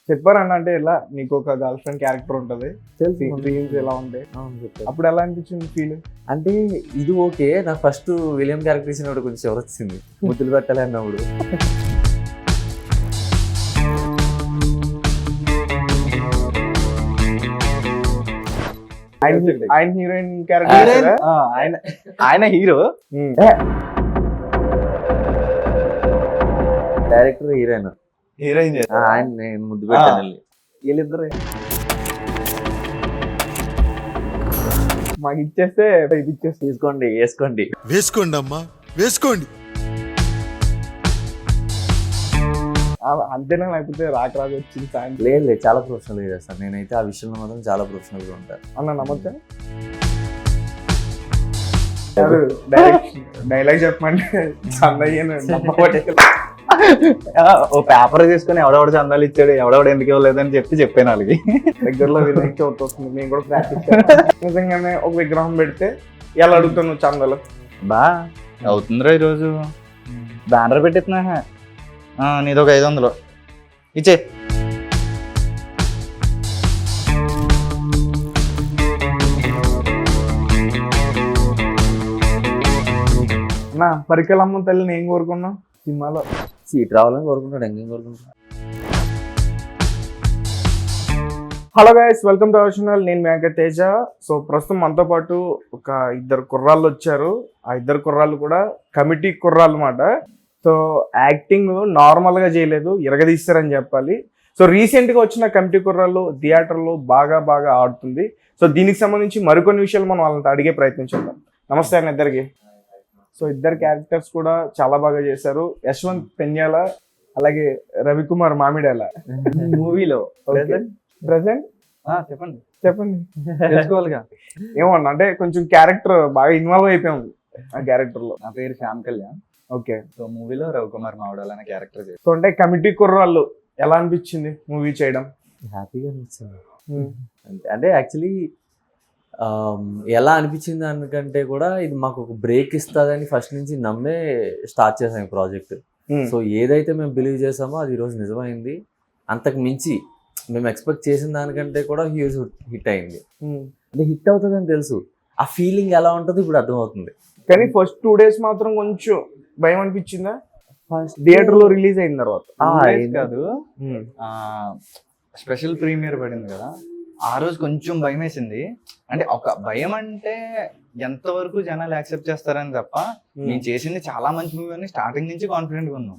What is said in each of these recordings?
చెప్పారన్న అంటే ఎలా నీకు ఒక గర్ల్ ఫ్రెండ్ క్యారెక్టర్ ఉంటది, తెలుసు డ్రీమ్స్ ఎలా ఉంటాయి, అవును చెప్పారు. అప్పుడు ఎలా అనిపించింది ఫీల్? అంటే ఇది ఓకే, నాకు ఫస్ట్ విలియం క్యారెక్టర్ ఇచ్చినప్పుడు కొంచెం ఎవరు వచ్చింది ముద్దులు పెట్టాలి అన్నప్పుడు. ఆయన హీరోయిన్ క్యారెక్టర్, ఆయన హీరో, డైరెక్టర్ హీరోయిన్ హీరోయిన్ ఆయన నేను ముద్దు పెట్టాను వెళ్ళి. వీళ్ళిద్దరే మాకు ఇచ్చేస్తే ఇచ్చేస్తే తీసుకోండి వేసుకోండి. వేసుకోండి అమ్మా వేసుకోండి. అంతేనా లేకపోతే రాక వచ్చింది సాయంత్రం? లేదు లేదు, చాలా ప్రొఫెషనల్గా చేస్తాను నేనైతే, ఆ విషయంలో మాత్రం చాలా ప్రొఫెషనల్గా ఉంటాను. అన్న నమ్మచ్చా? డైలాగ్ చెప్పమంటే ఓ పేపర్ తీసుకుని ఎవడెవడు చందాలు ఇచ్చాడు, ఎవడెవడు ఎందుకు ఇవ్వలేదని చెప్పాను వాళ్ళకి. దగ్గరలో వినాయక చవితి వస్తుంది, మేము కూడా ప్రాక్టీస్ నిజంగానే ఒక విగ్రహం పెడితే ఎలా అడుగుతాను చందాలు? బా అవుతుందిరా ఈరోజు బ్యానర్ పెట్టిస్తున్నా, నీది ఒక 500 ఇచ్చే. నా పరికలమ్మ తల్లిని ఏం కోరుకున్నా సినిమాలో? సీట్ రావాలని కోరుకుంటాడు, ఎంకేం కోరుకుంటాడు. Hello guys, welcome to our channel. నేను వెంకట్ తేజ. సో ప్రస్తుతం మనతో పాటు ఒక ఇద్దరు కుర్రాళ్ళు వచ్చారు. ఆ ఇద్దరు కుర్రాళ్ళు కూడా కమిటీ కుర్రాళ్ళు అన్నమాట. సో యాక్టింగ్ నార్మల్గా చేయలేదు, ఇరగదీస్తారని చెప్పాలి. సో రీసెంట్గా వచ్చిన కమిటీ కుర్రాళ్ళు థియేటర్లో బాగా ఆడుతుంది. సో దీనికి సంబంధించి మరికొన్ని విషయాలు మనం వాళ్ళని అడిగే ప్రయత్నించాం. నమస్తే అన్న ఇద్దరికి. సో ఇద్దరు క్యారెక్టర్స్ కూడా చాలా బాగా చేశారు. యశ్వంత్ పెన్యాల అలాగే రవికుమార్ మామిడాల మూవీలో ప్రెసెంట్ చెప్పండి చెప్పండి తెలుసుకోవాలిగా. ఏమన్నా అంటే కొంచెం క్యారెక్టర్ బాగా ఇన్వాల్వ్ అయిపోయాము ఆ క్యారెక్టర్ లో. నా పేరు శ్యామ్ కళ్యాణ్. ఓకే. సో మూవీలో రవికుమార్ మావడాల్ అనే క్యారెక్టర్ చేశాను. సో అంటే కమిటీ కుర్రాళ్ళు ఎలా అనిపించింది మూవీ చేయడం? హ్యాపీగా అనిపించింది. అంటే యాక్చువల్లీ ఎలా అనిపించింది దానికంటే కూడా ఇది మాకు ఒక బ్రేక్ ఇస్తుందని ఫస్ట్ నుంచి నమ్మే స్టార్ట్ చేసాం ఈ ప్రాజెక్ట్. సో ఏదైతే మేము బిలీవ్ చేసామో అది ఈరోజు నిజమైంది. అంతకు మించి మేము ఎక్స్పెక్ట్ చేసిన దానికంటే కూడా హ్యూజ్ హిట్ అయింది. అంటే హిట్ అవుతుందని తెలుసు, ఆ ఫీలింగ్ ఎలా ఉంటుందో ఇప్పుడు అర్థమవుతుంది. కానీ ఫస్ట్ 2 days మాత్రం కొంచెం భయం అనిపించిందా ఫస్ట్ థియేటర్ లో రిలీజ్ అయిన తర్వాత? కాదు, స్పెషల్ ప్రీమియర్ పడింది కదా, ఆ రోజు కొంచెం భయం వేసింది. అంటే ఒక భయం అంటే ఎంతవరకు జనాలు యాక్సెప్ట్ చేస్తారని తప్ప, నేను చేసింది చాలా మంచి మూవీ అని స్టార్టింగ్ నుంచి కాన్ఫిడెంట్ గా ఉన్నాం.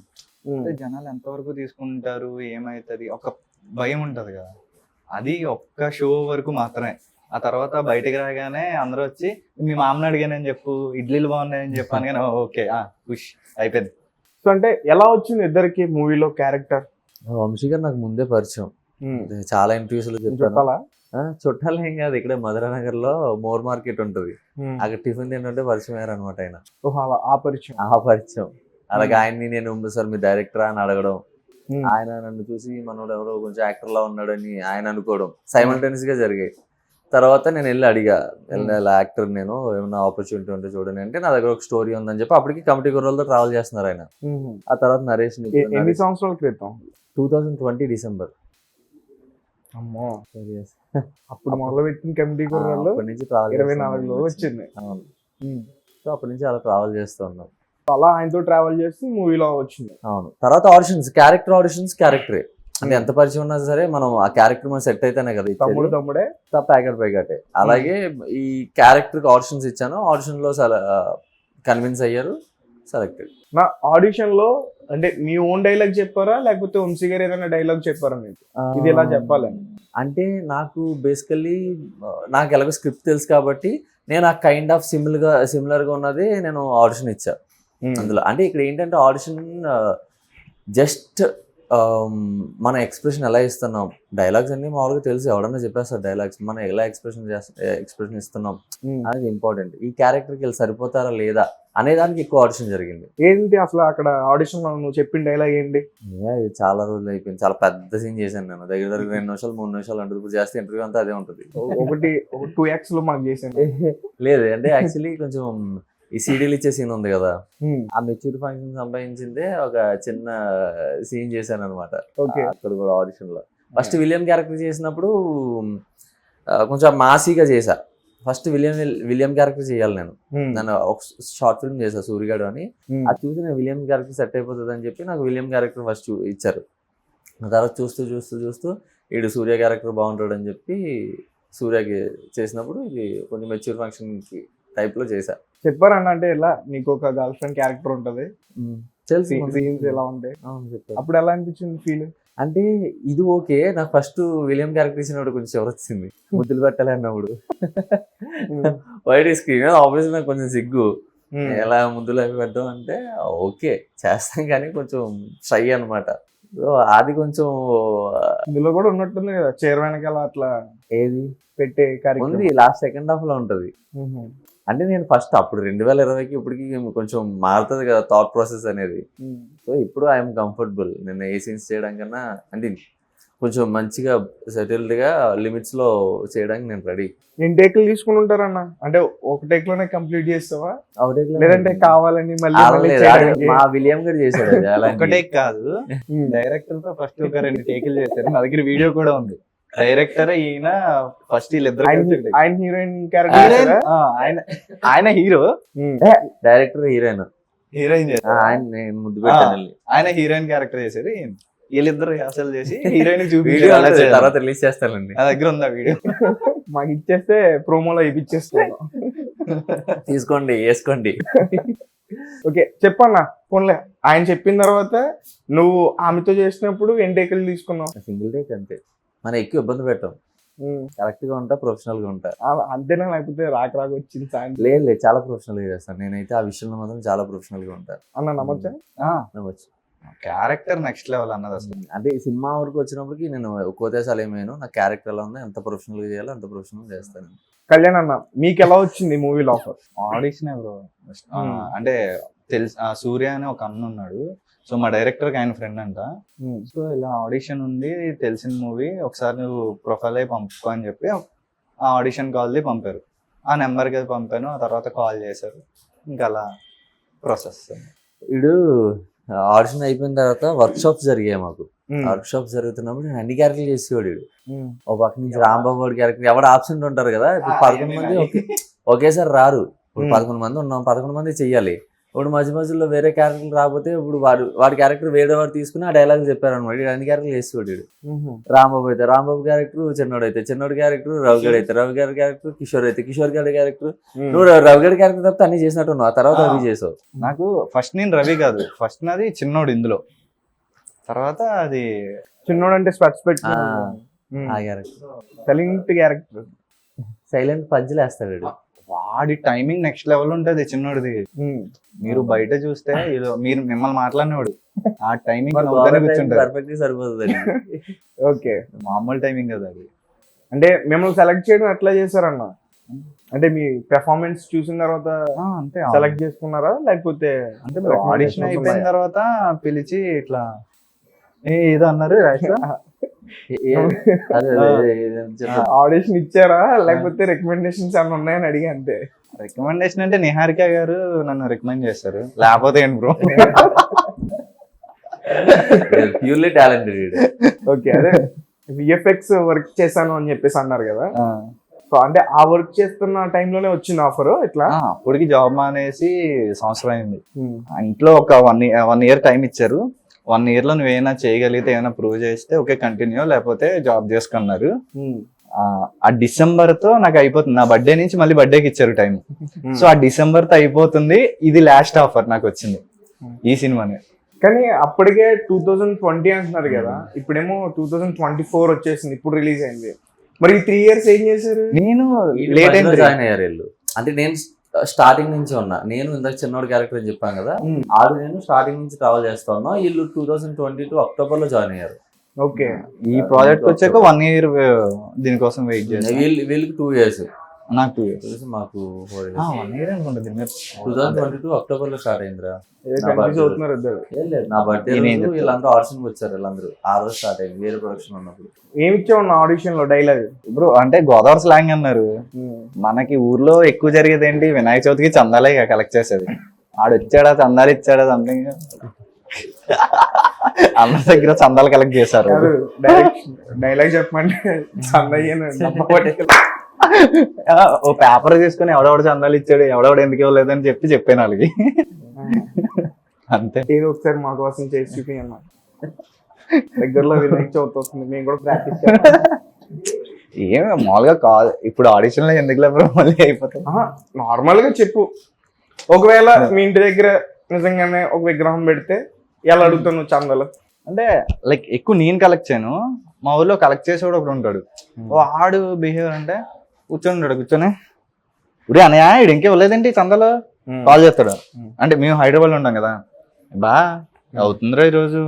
జనాలు ఎంతవరకు తీసుకుంటారు, ఏమైతుంది, ఒక భయం ఉంటది కదా. అది ఒక్క షో వరకు మాత్రమే. ఆ తర్వాత బయటకు రాగానే అందరూ వచ్చి మీ మామని అడిగానని చెప్పు, ఇడ్లీలు బాగున్నాయని చెప్పాను, కానీ ఓకే ఖుష్ అయిపోయింది. సో అంటే ఎలా వచ్చింది ఇద్దరికి మూవీలో క్యారెక్టర్? వంశీ గారు నాకు ముందే పరిచయం, చాలా ఇంటర్వ్యూస్ లో చెప్పాను. చుట్టాలు ఏం కాదు, ఇక్కడ మధురానగర్ లో మోర్ మార్కెట్ ఉంటుంది, అక్కడ టిఫిన్ తింటుంటే పరిచయం అయ్యారు అనమాట ఆయన. ఆ పరిచయం అలాగే ఆయన్ని నేను సార్ మీ డైరెక్టరా అని అడగడం, ఆయన నన్ను చూసి మనోడు ఎవరో కొంచెం యాక్టర్ లా ఉన్నాడని ఆయన అనుకోవడం సైమల్టేనియస్ గా జరిగాయి. తర్వాత నేను వెళ్ళి అడిగా, యాక్టర్ నేను ఏమన్నా ఆపర్చునిటీ ఉంటే చూడండి అంటే, నా దగ్గర ఒక స్టోరీ ఉందని చెప్పి అప్పటికి కమిటీ కుర్రాళ్ళతో ట్రావెల్ చేస్తున్నారు ఆయన. ఆ తర్వాత నరేష్ ఎన్ని సంవత్సరాల క్రితం? 2020 డిసెంబర్. అమ్మో, అప్పుడు మొదలు పెట్టిన కమిటీ కుర్రాళ్ళు అప్పటి నుంచి ట్రావెల్ 24లో వచ్చింది. అవును. సో అప్పటి నుంచి అలా ట్రావెల్ చేస్తూ ఉన్నాం. అలా ఆయనతో ట్రావెల్ చేసి మూవీలో వచ్చింది. అవును. తర్వాత ఆడిషన్స్, క్యారెక్టరే అంటే ఎంత పరిచయం ఉన్నా సరే మనం ఆ క్యారెక్టర్ మనం సెట్ అయితేనే కదా. తమ్ముడే ప్యాకెట్. అలాగే ఈ క్యారెక్టర్ ఆడిషన్స్ ఇచ్చాను, ఆడిషన్ లో కన్విన్స్ అయ్యారు, సెలెక్టెడ్. నా ఆడిషన్ లో అంటే మీ ఓన్ డైలాగ్ చెప్పారా లేకపోతే వంశీ గారు ఏదైనా డైలాగ్ చెప్పారా మీకు ఇది ఎలా చెప్పాలని? అంటే నాకు బేసికల్లీ నాకు ఎలాగో స్క్రిప్ట్ తెలుసు కాబట్టి నేను ఆ కైండ్ ఆఫ్ సిమిలర్ గా ఉన్నది నేను ఆడిషన్ ఇచ్చా అందులో. అంటే ఇక్కడ ఏంటంటే ఆడిషన్ జస్ట్ మన ఎక్స్ప్రెషన్ ఎలా ఇస్తున్నాం, డైలాగ్స్ అన్ని మామూలుగా తెలుసు, ఎవడన్నా చెప్పేస్తారు డైలాగ్స్, మనం ఎలా ఎక్స్ప్రెషన్ ఇస్తున్నాం అనేది ఇంపార్టెంట్. ఈ క్యారెక్టర్కి వెళ్ళి సరిపోతారా లేదా అనే దానికి ఎక్కువ ఆడిషన్ జరిగింది. ఏంటి అసలు అక్కడ ఆడిషన్ నువ్వు చెప్పిన డైలాగ్ ఏంటి? చాలా రోజులు అయిపోయింది, చాలా పెద్ద సీన్ చేశాను నేను, దగ్గర 2 నిమిషాలు 3 నిమిషాలు ఉంటుంది. ఇప్పుడు చేస్తే ఇంటర్వ్యూ అంతా అదే ఉంటుంది. ఒకటి 2x లో మాకు చేశాను. లేదు అంటే యాక్చువల్లీ కొంచెం ఈ సీడీలు ఇచ్చే సీన్ ఉంది కదా, ఆ మెచ్యూర్ ఫంక్షన్ సంపాదించిందే ఒక చిన్న సీన్ చేశాను అనమాట అక్కడ కూడా ఆడిషన్ లో. ఫస్ట్ విలియం క్యారెక్టర్ చేసినప్పుడు కొంచెం మాసీగా చేశా. ఫస్ట్ విలియం క్యారెక్టర్ చేయాలి నేను ఒక షార్ట్ ఫిల్మ్ చేశా సూర్యగాడు అని. అది చూసి నేను విలియం క్యారెక్టర్ సెట్ అయిపోతుంది అని చెప్పి నాకు విలియం క్యారెక్టర్ ఫస్ట్ ఇచ్చారు. తర్వాత చూస్తూ వీడు సూర్య క్యారెక్టర్ బాగుంటాడు అని చెప్పి సూర్యకి చేసినప్పుడు ఇది కొంచెం మెచ్యూర్ ఫంక్షన్ టైప్ లో చేశా. చెప్పారన్న అంటే ఎలా నీకు ఒక గర్ల్ ఫ్రెండ్ క్యారెక్టర్ ఉంటది, తెలుసు సీన్స్ ఎలా ఉంటాయి, చెప్పారు. అప్పుడు ఎలా అనిపించింది ఫీల్? అంటే ఇది ఓకే, నాకు ఫస్ట్ విలియం క్యారెక్టర్ ఇచ్చినప్పుడు కొంచెం ఎవరు వచ్చింది ముద్దులు పెట్టాలి అన్నప్పుడు వైట్ స్క్రీన్ ఆబ్వియస్లీ నాకు కొంచెం సిగ్గు, ఎలా ముద్దులు అవి పెట్టడం అంటే ఓకే చేస్తాం కానీ కొంచెం షై అనమాట. సో అది కొంచెం ఇందులో కూడా ఉన్నట్టుంది కదా చైర్ వెనకాల అట్లా ఏది పెట్టే ఉంది, కార్యక్రమం. లాస్ట్ సెకండ్ హాఫ్ లో ఉంటది. అంటే నేను ఫస్ట్ అప్పుడు 2020కి ఇప్పటికి కొంచెం మారుతుంది కదా థాట్ ప్రాసెస్ అనేది. సో ఇప్పుడు ఐఎమ్ కంఫర్టబుల్ నేను ఏ సీన్స్ చేయడం కన్నా, అంటే కొంచెం మంచిగా సెటిల్డ్ గా లిమిట్స్ లో చేయడానికి నేను రెడీ. నేను టేక్లు తీసుకుని ఉంటారన్న అంటే ఒక టేక్ లోనే కంప్లీట్ చేస్తావా ఒకటే లేదంటే కావాలని మళ్ళీ మళ్ళీ లేదు, చేయడానికి? మా విలియం గారు చేశాడు అది అలాంటి. ఒకటే కాదు, డైరెక్టర్ తో ఫస్ట్ ఒక 2 టేకులు చేశారు. నా దగ్గర వీడియో కూడా ఉంది. డైరెక్టర్ ఈయన ఫస్ట్ వీళ్ళిద్దరు ఆయన హీరోయిన్ క్యారెక్టర్, ఆయన హీరో, డైరెక్టర్ హీరోయిన్ ఆయన నేను ముద్దు పెట్టాను. ఆయన హీరోయిన్ క్యారెక్టర్ చేశారు. వీళ్ళిద్దరు అసలు చేసి హీరోయిన్ వీడియో చూపించారు. తర్వాత రిలీజ్ చేస్తానండి. నా దగ్గర ఉందా వీడియో? మాకు ఇచ్చేస్తే ప్రోమోలో ఇప్పించేస్తాను. తీసుకోండి వేసుకోండి. ఓకే చెప్పన్నా పోన్లే. ఆయన చెప్పిన తర్వాత నువ్వు ఆమెతో చేసినప్పుడు ఎన్ని టేకులు తీసుకున్నావు? సింగిల్ టేక్ అంతే, మనం ఎక్కువ ఇబ్బంది పెట్టాం, కరెక్ట్ గా ఉంటా, ప్రొఫెషనల్ గా ఉంటా. అంతేనా లేకపోతే రాక వచ్చింది సాయంత్రం? లేదు చాలా ప్రొఫెషనల్ గా చేస్తాను నేనైతే, ఆ విషయంలో మాత్రం చాలా ప్రొఫెషనల్ గా ఉంటాను. అన్న నమ్మచ్చా? నమ్మచ్చు. క్యారెక్టర్ నెక్స్ట్ లెవెల్ అన్నది అసలు. అంటే ఈ సినిమా వరకు వచ్చినప్పటికి నేను కోతేసాలు ఏమైనా నా క్యారెక్టర్ ఎలా ఉందో ఎంత ప్రొఫెషనల్ గా చేయాలో అంత ప్రొఫెషనల్ గా చేస్తాను. కళ్యాణ్ అన్న మీకు ఎలా వచ్చింది మూవీలో ఆఫర్? Audition bro. అంటే తెలుసు సూర్య అని ఒక అన్న ఉన్నాడు. సో మా డైరెక్టర్ కి ఆయన ఫ్రెండ్ అంట. సో ఇలా ఆడిషన్ ఉంది, తెలిసిన మూవీ, ఒకసారి నువ్వు ప్రొఫైల్ అయి పంపుకో అని చెప్పి ఆ ఆడిషన్ కాల్ పంపారు. ఆ నెంబర్కి అది పంపాను. ఆ తర్వాత కాల్ చేశారు. ఇంకా అలా ప్రాసెస్. వీడు ఆడిషన్ అయిపోయిన తర్వాత వర్క్ షాప్స్ జరిగాయి మాకు. వర్క్ షాప్స్ జరుగుతున్నప్పుడు నేను అన్ని క్యారెక్టర్లు చేసేవాడు. ఒక పక్క నుంచి రాంబాబు క్యారెక్టర్, ఎవరు ఆబ్సెంట్ ఉంటారు కదా, ఇప్పుడు 11 మంది ఒకేసారి రారు. ఇప్పుడు 11 మంది ఉన్నాం, 11 మంది చెయ్యాలి. ఇప్పుడు మధ్యలో వేరే క్యారెక్టర్ రాకపోతే ఇప్పుడు వాడి క్యారెక్టర్ వేరే వాడు తీసుకుని ఆ డైలాగ్ చెప్పారు అనమాట. అన్ని క్యారెక్టర్లు వేసేవాడు. రాంబాబు అయితే రాంబాబు క్యారెక్టర్, చిన్నోడు అయితే చిన్నోడు క్యారెక్టర్, రవిగడ్ అయితే రవిగడ్ క్యారెక్టర్, కిషోర్ అయితే కిషోర్ గడ్ క్యారెక్టర్. నువ్వు రవిగడ్ క్యారెక్టర్ తప్ప అన్ని చేసినట్టు ఉన్నావు. ఆ తర్వాత రవి చేసావు. నాకు ఫస్ట్ నేను రవి కాదు, ఫస్ట్ నాది చిన్నోడు ఇందులో. తర్వాత అది చిన్నోడు అంటే స్పెట్స్ పెట్టి ఆ క్యారెక్టర్ సైలెంట్ క్యారెక్టర్, సైలెంట్ పంచులు వేస్తాడు. వాడి టైమింగ్ నెక్స్ట్ లెవెల్ ఉంటది చిన్నోడిది. మీరు బయట చూస్తే మీరు మిమ్మల్ని మాట్లాడినవాడు ఆ టైమింగ్ పర్ఫెక్ట్ సరిపోతుంది. ఓకే మామూలు టైమింగ్ కదా అది. అంటే మిమ్మల్ని సెలెక్ట్ చేయడం ఎట్లా చేశారన్న? అంటే మీ పెర్ఫార్మెన్స్ చూసిన తర్వాత అంతే సెలెక్ట్ చేసుకున్నారా లేకపోతే? అంటే ఆడిషన్ అయిపోయిన తర్వాత పిలిచి ఇట్లా ఏదో అన్నారు, ఆడిషన్ ఇచ్చారా లేకపోతే రికమెండేషన్స్ ఏమైనా ఉన్నాయని అడిగా అంతే. రికమెండేషన్ అంటే నిహారిక గారు నన్ను రికమెండ్ చేస్తారు, లేకపోతే ఏంటి బ్రో. Purely talented. ఓకే అదే విఎఫ్ఎక్స్ వర్క్ చేశాను అని చెప్పేసి అన్నారు కదా. సో అంటే ఆ వర్క్ చేస్తున్న టైంలోనే వచ్చింది ఆఫర్ ఇట్లా? అప్పటికి జాబ్ మానేసి సంవత్సరం అయింది. ఇంట్లో ఒక 1 year టైం ఇచ్చారు. 1 year లో నువ్వు ఏమైనా చేయగలిగితే ఏమైనా ప్రూవ్ చేస్తే ఓకే కంటిన్యూ, లేకపోతే జాబ్ చేసుకున్నారు. ఆ డిసెంబర్ తో నాకు అయిపోతుంది. నా బర్త్డే నుంచి మళ్ళీ బర్త్డేకి ఇచ్చారు టైం. సో ఆ డిసెంబర్ తో అయిపోతుంది. ఇది లాస్ట్ ఆఫర్ నాకు వచ్చింది ఈ సినిమానే. కానీ అప్పటికే 2020 అంటున్నారు కదా, ఇప్పుడేమో 2024 వచ్చేసింది, ఇప్పుడు రిలీజ్ అయింది. మరి 3 years ఏం చేశారు? నేను లేట్ అయింది జాయిన్ అయ్యారు వీళ్ళు. అంటే నేను స్టార్టింగ్ నుంచి ఉన్నా. నేను ఇందాక చిన్నోడు క్యారెక్టర్ అని చెప్పాను కదా, నేను స్టార్టింగ్ నుంచి ట్రావెల్ చేస్తా ఉన్నా. వీళ్ళు 2022 అక్టోబర్ లో జాయిన్ అయ్యారు. ఓకే ఈ ప్రాజెక్ట్ వచ్చాక 1 year దీనికోసం వెయిట్ చేశాను. వీళ్ళకి 2 years, నాకు 2 years, మాకు 4 years. 1 year అనుకుంటుంది. 2022 అక్టోబర్ లో స్టార్ట్ అయిందిరా. నా బర్త్డే వీళ్ళందరూ ఆడిషన్ వచ్చారు. వీళ్ళందరూ ఆ రోజు స్టార్ట్ అయింది వేరే ప్రొడక్షన్ ఉన్నప్పుడు. ఏమి ఇచ్చావు ఆడిషన్ లో డైలాగ్? బ్రో అంటే గోదావరి స్లాంగ్ అన్నారు. మనకి ఊర్లో ఎక్కువ జరిగేది ఏంటి, వినాయక చవితికి చందాలే కలెక్ట్ చేసేది. ఆడు వచ్చాడా చందాలు ఇచ్చాడా సంథింగ్. అందరి దగ్గర చందాలు కలెక్ట్ చేశారు. కాదు, డైలాగ్ చెప్పమంటే చందయ్యను ఓ పేపర్ తీసుకుని ఎవడెవడ చందాలు ఇచ్చాడు, ఎవడెవడ ఎందుకు ఇవ్వలేదని చెప్పాను వాళ్ళకి. అంతే. ఏదో ఒకసారి మా కోసం చేసి చూపించమ్మా. దగ్గరలో వినాయక చవితి వస్తుంది, మేము కూడా ప్రాక్టీస్ చేస్తాం. ఏమి మామూలుగా కాదు, ఇప్పుడు ఆడిషన్ లో ఎందుకు లేకపోతే మళ్ళీ అయిపోతుంది. నార్మల్ గా చెప్పు, ఒకవేళ మీ ఇంటి దగ్గర నిజంగానే ఒక విగ్రహం పెడితే ఎలా అడుగుతావు నువ్వు చందాలు? అంటే లైక్ ఎక్కువ నేను కలెక్ట్ చేయను, మా ఊర్లో కలెక్ట్ చేసేవాడు ఒకడు ఉంటాడు. వాడు బిహేవియర్ అంటే కూర్చొని ఇప్పుడు అనయా ఇడు ఇంకే ఇవ్వలేదేంటి చందాలు కాల్ చేస్తాడు. అంటే మేము హైదరాబాద్ లో ఉంటాం కదా, బా అవుతుందిరా ఈరోజు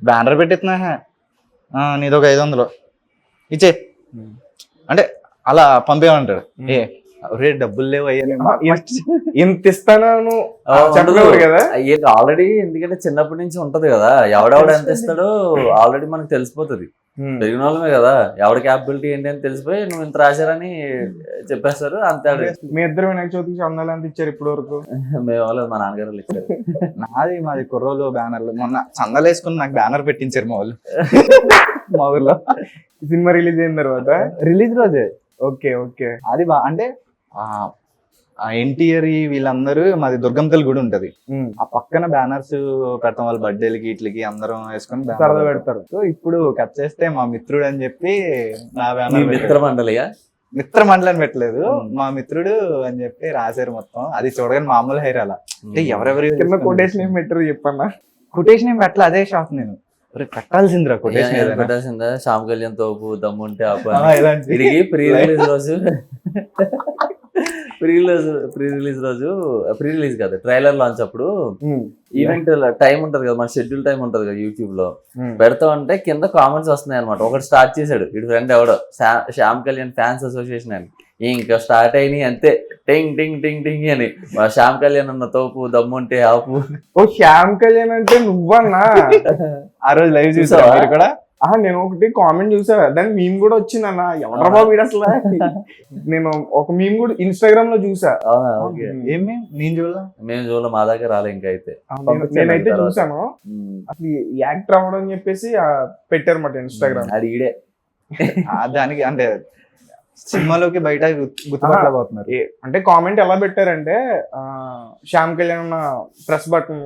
బ్యానర్ పెట్టిస్తున్నా, నీదొక 500 ఇచ్చే అంటే అలా పంపేమంటాడు. ఏ రే డబ్బులు లేవు అయ్యా ఇంత ఇస్తాను చెప్పలేవు కదా. ఆల్రెడీ ఎందుకంటే చిన్నప్పటి నుంచి ఉంటది కదా, ఎవడెవడ ఎంత ఇస్తాడో ఆల్రెడీ మనకు తెలిసిపోతుంది. పెరిగిన వాళ్ళమే కదా, ఎవరి క్యాపబిలిటీ ఏంటి అని తెలిసిపోయి నువ్వు ఇంత రాశారని చెప్పేస్తారు అంతే. మీ ఇద్దరు వినాయక చవితికి చందాలు ఎంత ఇచ్చారు ఇప్పటి వరకు? మేము వాళ్ళది మా నాన్నగారు ఇచ్చారు. మాది కుర్రోలు బ్యానర్లు. మొన్న చందాలు వేసుకుని నాకు బ్యానర్ పెట్టించారు మా వాళ్ళు మా ఊర్లో. సినిమా రిలీజ్ అయిన తర్వాత రిలీజ్ రోజే. Okay okay. అది అంటే ఎన్టీఆర్ వీళ్ళందరూ, మాది దుర్గంతల గుడి ఉంటది, ఆ పక్కన బ్యానర్స్ పెడతాం వాళ్ళ బర్త్డేలకి ఇట్లకి అందరం వేసుకొని సరదా పెడతారు. సో ఇప్పుడు కట్ చేస్తే మా మిత్రుడు అని చెప్పి నా బ్యానర్ మిత్ర మండలిగా, మిత్ర మండలి అని పెట్టలేదు, మా మిత్రుడు అని చెప్పి రాశారు మొత్తం. అది చూడగానే మామూలు హైర్ అలా అంటే ఎవరెవరి కింద కొటేషన్ ఏం పెట్టారు చెప్పన్నా? కొటేషన్ ఏం పెట్టలే, అదే షాక్ నేను పెట్టాల్సిందిరా కొటేషన్. పెట్టాల్సిందా? శ్యామ్ కళ్యాణ్ తోపు దమ్ముంటే ఇలాంటి తిరిగి ప్రీ రిలీజ్ రోజు ప్రీ రిలీజ్ కాదు ట్రైలర్ లాంచ్ అప్పుడు ఈవెంట్ టైం ఉంటది కదా, మన షెడ్యూల్ టైం ఉంటది కదా యూట్యూబ్ లో, పెడతా ఉంటే కింద కామెంట్స్ వస్తున్నాయి అనమాట. ఒకటి స్టార్ట్ చేశాడు ఇటు ఫ్రెండ్ ఎవడో, శ్యామ్ కళ్యాణ్ ఫ్యాన్స్ అసోసియేషన్ అని, ఇంకా స్టార్ట్ అయినాయి అంతే, టింగ్ టింగ్ టింగ్ టింగ్ అని. శ్యామ్ కళ్యాణ్ అన్న తోపు దమ్ముంటే ఆపు. ఓ శ్యామ్ కళ్యాణ్ అంటే నువ్వన్నా? ఆ రోజు లైవ్ చూసావా కూడా? నేను ఒకటి కామెంట్ చూసా, దాని మీమ్ కూడా వచ్చిందన్న, ఎవరా బాబు వీడు అసలు. నేను ఒక మీమ్ కూడా ఇన్స్టాగ్రామ్ లో చూసా. ఏం నేను చూడలే, మేము చూడలే, మా దగ్గర రాలే ఇంకా. అయితే నేనైతే చూసాను, అసలు యాక్టర్ అవ్వడం అని చెప్పేసి పెట్టారన్నమాట ఇన్స్టాగ్రామ్. అది ఈడే దానికి అంటే సినిమాలోకి బయట గుర్తుపట్టలేకపోతున్నారు. అంటే కామెంట్ ఎలా పెట్టారంటే Shyam Kalyan press button,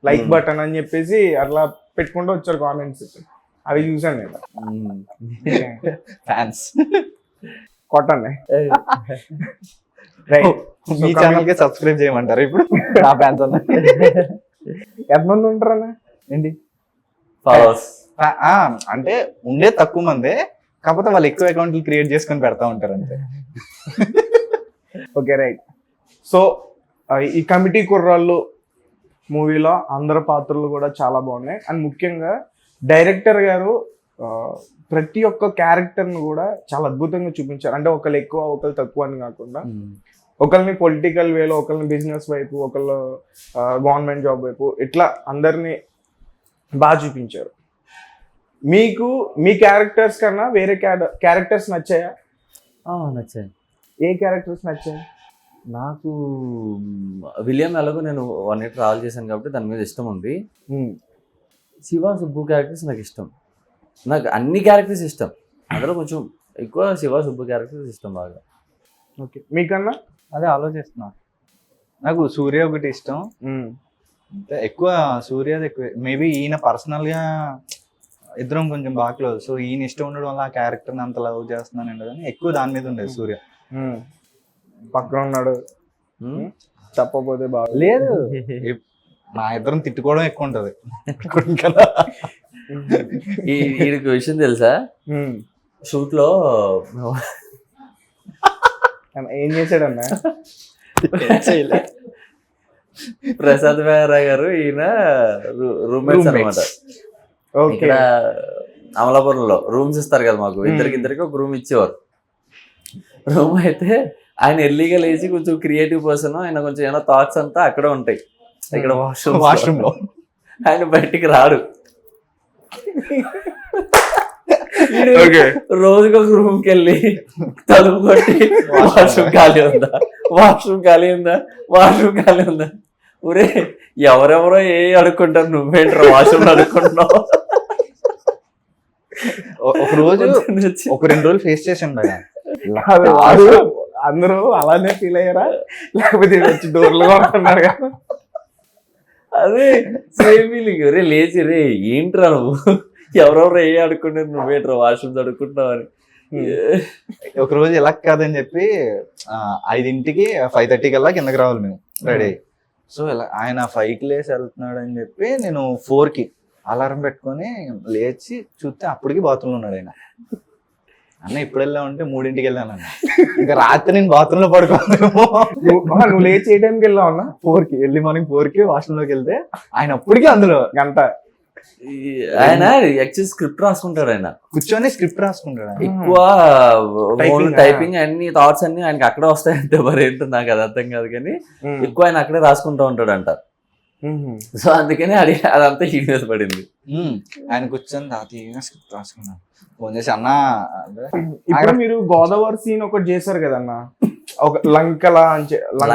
like button అని చెప్పేసి అట్లా పెట్టుకుంటూ వచ్చారు కామెంట్స్. అవి చూసాను నేను. ఫ్యాన్స్ కొట్టండి. మీ ఛానల్ కి సబ్స్క్రైబ్ చేయమంటారు ఇప్పుడు? నా ఫ్యాన్స్ ఎంతమంది ఉంటారన్నా? ఏంటి ఫాలోవర్స్ అంటే ఉండే తక్కువ మందే, కాకపోతే వాళ్ళు ఎక్కువ అకౌంట్లు క్రియేట్ చేసుకొని పెడతా ఉంటారు అంతే. Okay right. సో ఈ కమిటీ కుర్రాళ్ళు మూవీలో అందరి పాత్రలు కూడా చాలా బాగున్నాయి. అండ్ ముఖ్యంగా డైరెక్టర్ గారు ప్రతి ఒక్క క్యారెక్టర్ను కూడా చాలా అద్భుతంగా చూపించారు. అంటే ఒకళ్ళు ఎక్కువ ఒకళ్ళు తక్కువ అని కాకుండా, ఒకరిని పొలిటికల్ వేలో, ఒకరిని బిజినెస్ వైపు, ఒకళ్ళు గవర్నమెంట్ జాబ్ వైపు, ఇట్లా అందరినీ బాగా చూపించారు. మీకు మీ క్యారెక్టర్స్ కన్నా వేరే క్యారెక్టర్స్ నచ్చాయా? నచ్చాయి. ఏ క్యారెక్టర్స్ నచ్చాయి? నాకు విలియం ఎలాగో నేను 1 year ట్రావెల్ చేశాను కాబట్టి దాని మీద ఇష్టం ఉంది. శివ సుబ్బు క్యారెక్టర్స్ నాకు ఇష్టం. నాకు అన్ని క్యారెక్టర్స్ ఇష్టం, అందులో కొంచెం ఎక్కువ శివ సుబ్బు క్యారెక్టర్స్ ఇష్టం బాగా. ఓకే, మీకన్నా? అదే ఆలోచిస్తున్నా. నాకు సూర్య ఒకటి ఇష్టం, ఎక్కువ సూర్యది ఎక్కువ. మేబీ ఈయన పర్సనల్ గా ఇద్దరం కొంచెం బాగా క్లోజ్, సో ఈయన ఇష్టం ఉండడం వల్ల ఆ క్యారెక్టర్ అంత లవ్ చేస్తున్నాను కానీ ఎక్కువ దాని మీద ఉండేది సూర్య. పక్కన ఉన్నాడు చెప్పబోతే బాగా లేదు, మా ఇద్దరం తిట్టుకోవడం ఎక్కువ ఉంటది. వీడికి విషయం తెలుసా, షూట్ లో ఏం చేశాడన్నా? ప్రసాద్ మేహరా గారు ఈయన రూమ్మేట్స్ అనమాట. ఇక్కడ అమలాపురంలో రూమ్స్ ఇస్తారు కదా మాకు, ఇద్దరికి ఒక రూమ్ ఇచ్చేవారు. రూమ్ అయితే ఆయన ఎర్లీగా లేచి కొంచెం క్రియేటివ్ పర్సన్, ఆయన కొంచెం ఏమైనా థాట్స్ అంతా అక్కడ ఉంటాయి. ఇక్కడ వాష్రూమ్ లో ఆయన బయటికి రాడు. రోజుకి ఒక రూమ్ కి వెళ్ళి తలుపు కొట్టి వాష్రూమ్ ఖాళీ ఉందా, వాష్రూమ్ ఖాళీ ఉందా, వాష్రూమ్ ఖాళీ ఉందా, ఒరే ఎవరెవరో ఏ అడుక్కుంటారు, నువ్వేంట్రా వాష్రూమ్ అడుక్కుంటున్నావు. ఒక రోజు ఒక 2 రోజులు ఫేస్ చేశాను భయ. వాడు అందరూ అలానే ఫీల్ అయ్యారా, లేకపోతే ఈడు వచ్చి డోర్లు కొడుతున్నారు కదా? అదే సేమ్ ఫీలింగ్. రే లేచి రే ఏంట్రా నువ్వు ఎవరెవరో ఏ అడుక్కుంటారు, నువ్వేంట్రా వాష్రూమ్స్ అడుక్కుంటున్నావు అని. ఒక రోజు ఇలా కాదని చెప్పి 5కి 5:30 కల్లా కిందకి రావాలి మేము రెడీ. సో ఇలా ఆయన 5కి లేచి వెళ్తున్నాడు అని చెప్పి నేను 4కి అలారం పెట్టుకొని లేచి చూస్తే అప్పటికి బాత్రూంలో ఉన్నాడు ఆయన. అన్న ఇప్పుడు వెళ్ళామంటే 3ంటికి వెళ్ళాను. ఇంకా రాత్రి నేను బాత్రూంలో పడుకోను. నువ్వు లేచి ఏ టైంకి వెళ్ళావు అన్న? 4కి ఎర్లీ మార్నింగ్ 4కి వాష్రూమ్లోకి వెళ్తే ఆయన అప్పటికి అందులో గంట ఆయన యాక్చువల్ స్క్రిప్ట్ రాసుకుంటాడు. ఆయన కూర్చొని స్క్రిప్ట్ రాసుకుంటాడు. ఎక్కువ టైపింగ్ అన్ని థాట్స్ అన్ని ఆయనకి అక్కడే వస్తాయంటే మరి ఏంటో నాకు అది అర్థం కాదు, కానీ ఎక్కువ ఆయన అక్కడే రాసుకుంటూ ఉంటాడు అంట. సో అందుకని అదంతా ఈ మీద పడింది. ఆయన కూర్చొని తాతీగా స్క్రిప్ట్ రాసుకున్నాను. ఫోన్ చేసి అన్న ఇప్పుడు మీరు గోదావరి సీన్ ఒకటి చేశారు కదన్న, ఒక లంకలా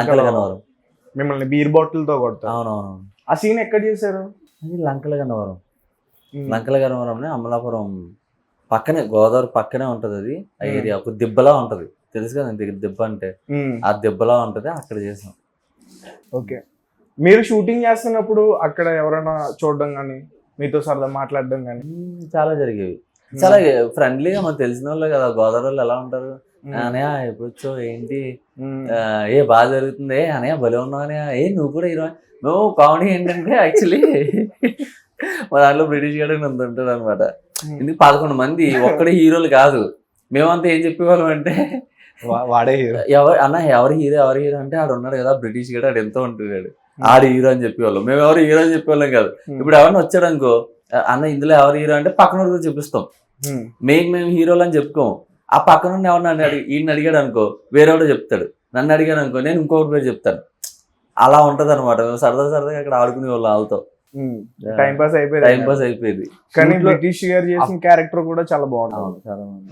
గన్నవరం. మిమ్మల్ని బీర్ బాటిల్ తో కొడతారు. అవునవును. ఆ సీన్ ఎక్కడ చేశారు? అది లంకల గన్నవరం. లంకల గన్నవరం అమలాపురం పక్కనే, గోదావరి పక్కనే ఉంటది అది. ఆ ఏరియా ఒక దిబ్బలా ఉంటది, తెలుసు కదా దిబ్బ అంటే. ఆ దిబ్బలా ఉంటది, అక్కడ చేసాం. ఓకే. మీరు షూటింగ్ చేస్తున్నప్పుడు అక్కడ ఎవరైనా చూడడం కానీ, మీతో సరదా మాట్లాడడం కానీ? చాలా జరిగేవి. చాలా ఫ్రెండ్లీగా మనకు తెలిసిన వాళ్ళు కదా గోదావరి వాళ్ళు. ఎలా ఉంటారు, అనయా ఎప్పుడు వచ్చో ఏంటి, ఏ బాగా జరుగుతుంది, అనయా భలే ఉన్నావు అనయా, నువ్వు కూడా హీరో. మేము కామెడీ ఏంటంటే యాక్చువల్లీ మా దాంట్లో బ్రిటిష్ గార్డ్ అంత ఉంటాడు అనమాట. ఇందుకు 11 మంది ఒక్కడే హీరోలు కాదు. మేమంతా ఏం చెప్పేవాళ్ళం అంటే వాడే హీరో, ఎవరు హీరో అంటే ఆడు ఉన్నాడు కదా బ్రిటిష్ గార్డ్, ఆడు ఎంతో ఉంటున్నాడు, ఆడు హీరో అని చెప్పేవాళ్ళం. మేము ఎవరు హీరో అని చెప్పేవాళ్ళం కాదు. ఇప్పుడు ఎవరైనా వచ్చాడు అనుకో, అన్న ఇందులో ఎవరు హీరో అంటే పక్కన కూడా చూపిస్తాం. మేము హీరోలు అని చెప్పుకోము. ఆ పక్కన ఎవరిని ఈయన అడిగాడు అనుకో, వేరేవాడు చెప్తాడు. నన్ను అడిగాడు అనుకో, నేను ఇంకొకటి పేరు చెప్తాను. అలా ఉంటది అనమాట. మేము సరదాగా అక్కడ ఆడుకునే వాళ్ళు వాళ్ళతో. టైం పాస్ అయిపోయింది. కానీ బ్రిటిష్ గారు చేసిన క్యారెక్టర్ కూడా చాలా బాగుంటుంది.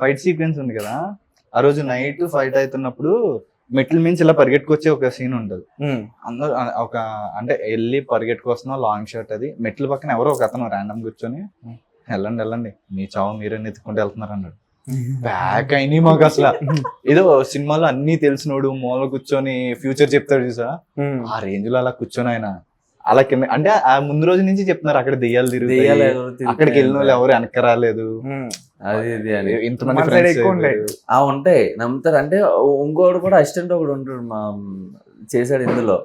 ఫైట్ సీక్వెన్స్ ఉంది కదా, ఆ రోజు నైట్ ఫైట్ అవుతున్నప్పుడు మెట్ల మించి ఇలా పరిగెట్టుకొచ్చే ఒక సీన్ ఉంటది. అందరూ ఒక అంటే వెళ్ళి పరిగెట్టుకొస్తున్నా లాంగ్ షాట్. అది మెట్ల పక్కన ఎవరో ఒక అతను ర్యాండమ్ కూర్చొని వెళ్ళండి మీ చావు మీరే ఎత్తుకుంటూ వెళ్తున్నారు అన్నాడు. బ్యాక్ అయినాయి మాకు అసలు. ఏదో సినిమాలో అన్ని తెలిసినోడు మూల కూర్చొని ఫ్యూచర్ చెప్తాడు చూసా, ఆ రేంజ్ లో అలా కూర్చొని ఆయన అలా కింద అంటే ఆ ముందు రోజు నుంచి చెప్తున్నారు అక్కడ దెయ్యాలు తిరుగుతాయి, అక్కడికి వెళ్ళిన వాళ్ళు ఎవరు వెనక రాలేదు, ఇంతమంది ఉంటాయి నమ్ముతారు. అంటే ఇంకోటి కూడా అసిస్టెంట్ ఒకడు ఉంటాడు, మా చేశాడు ఇందులో,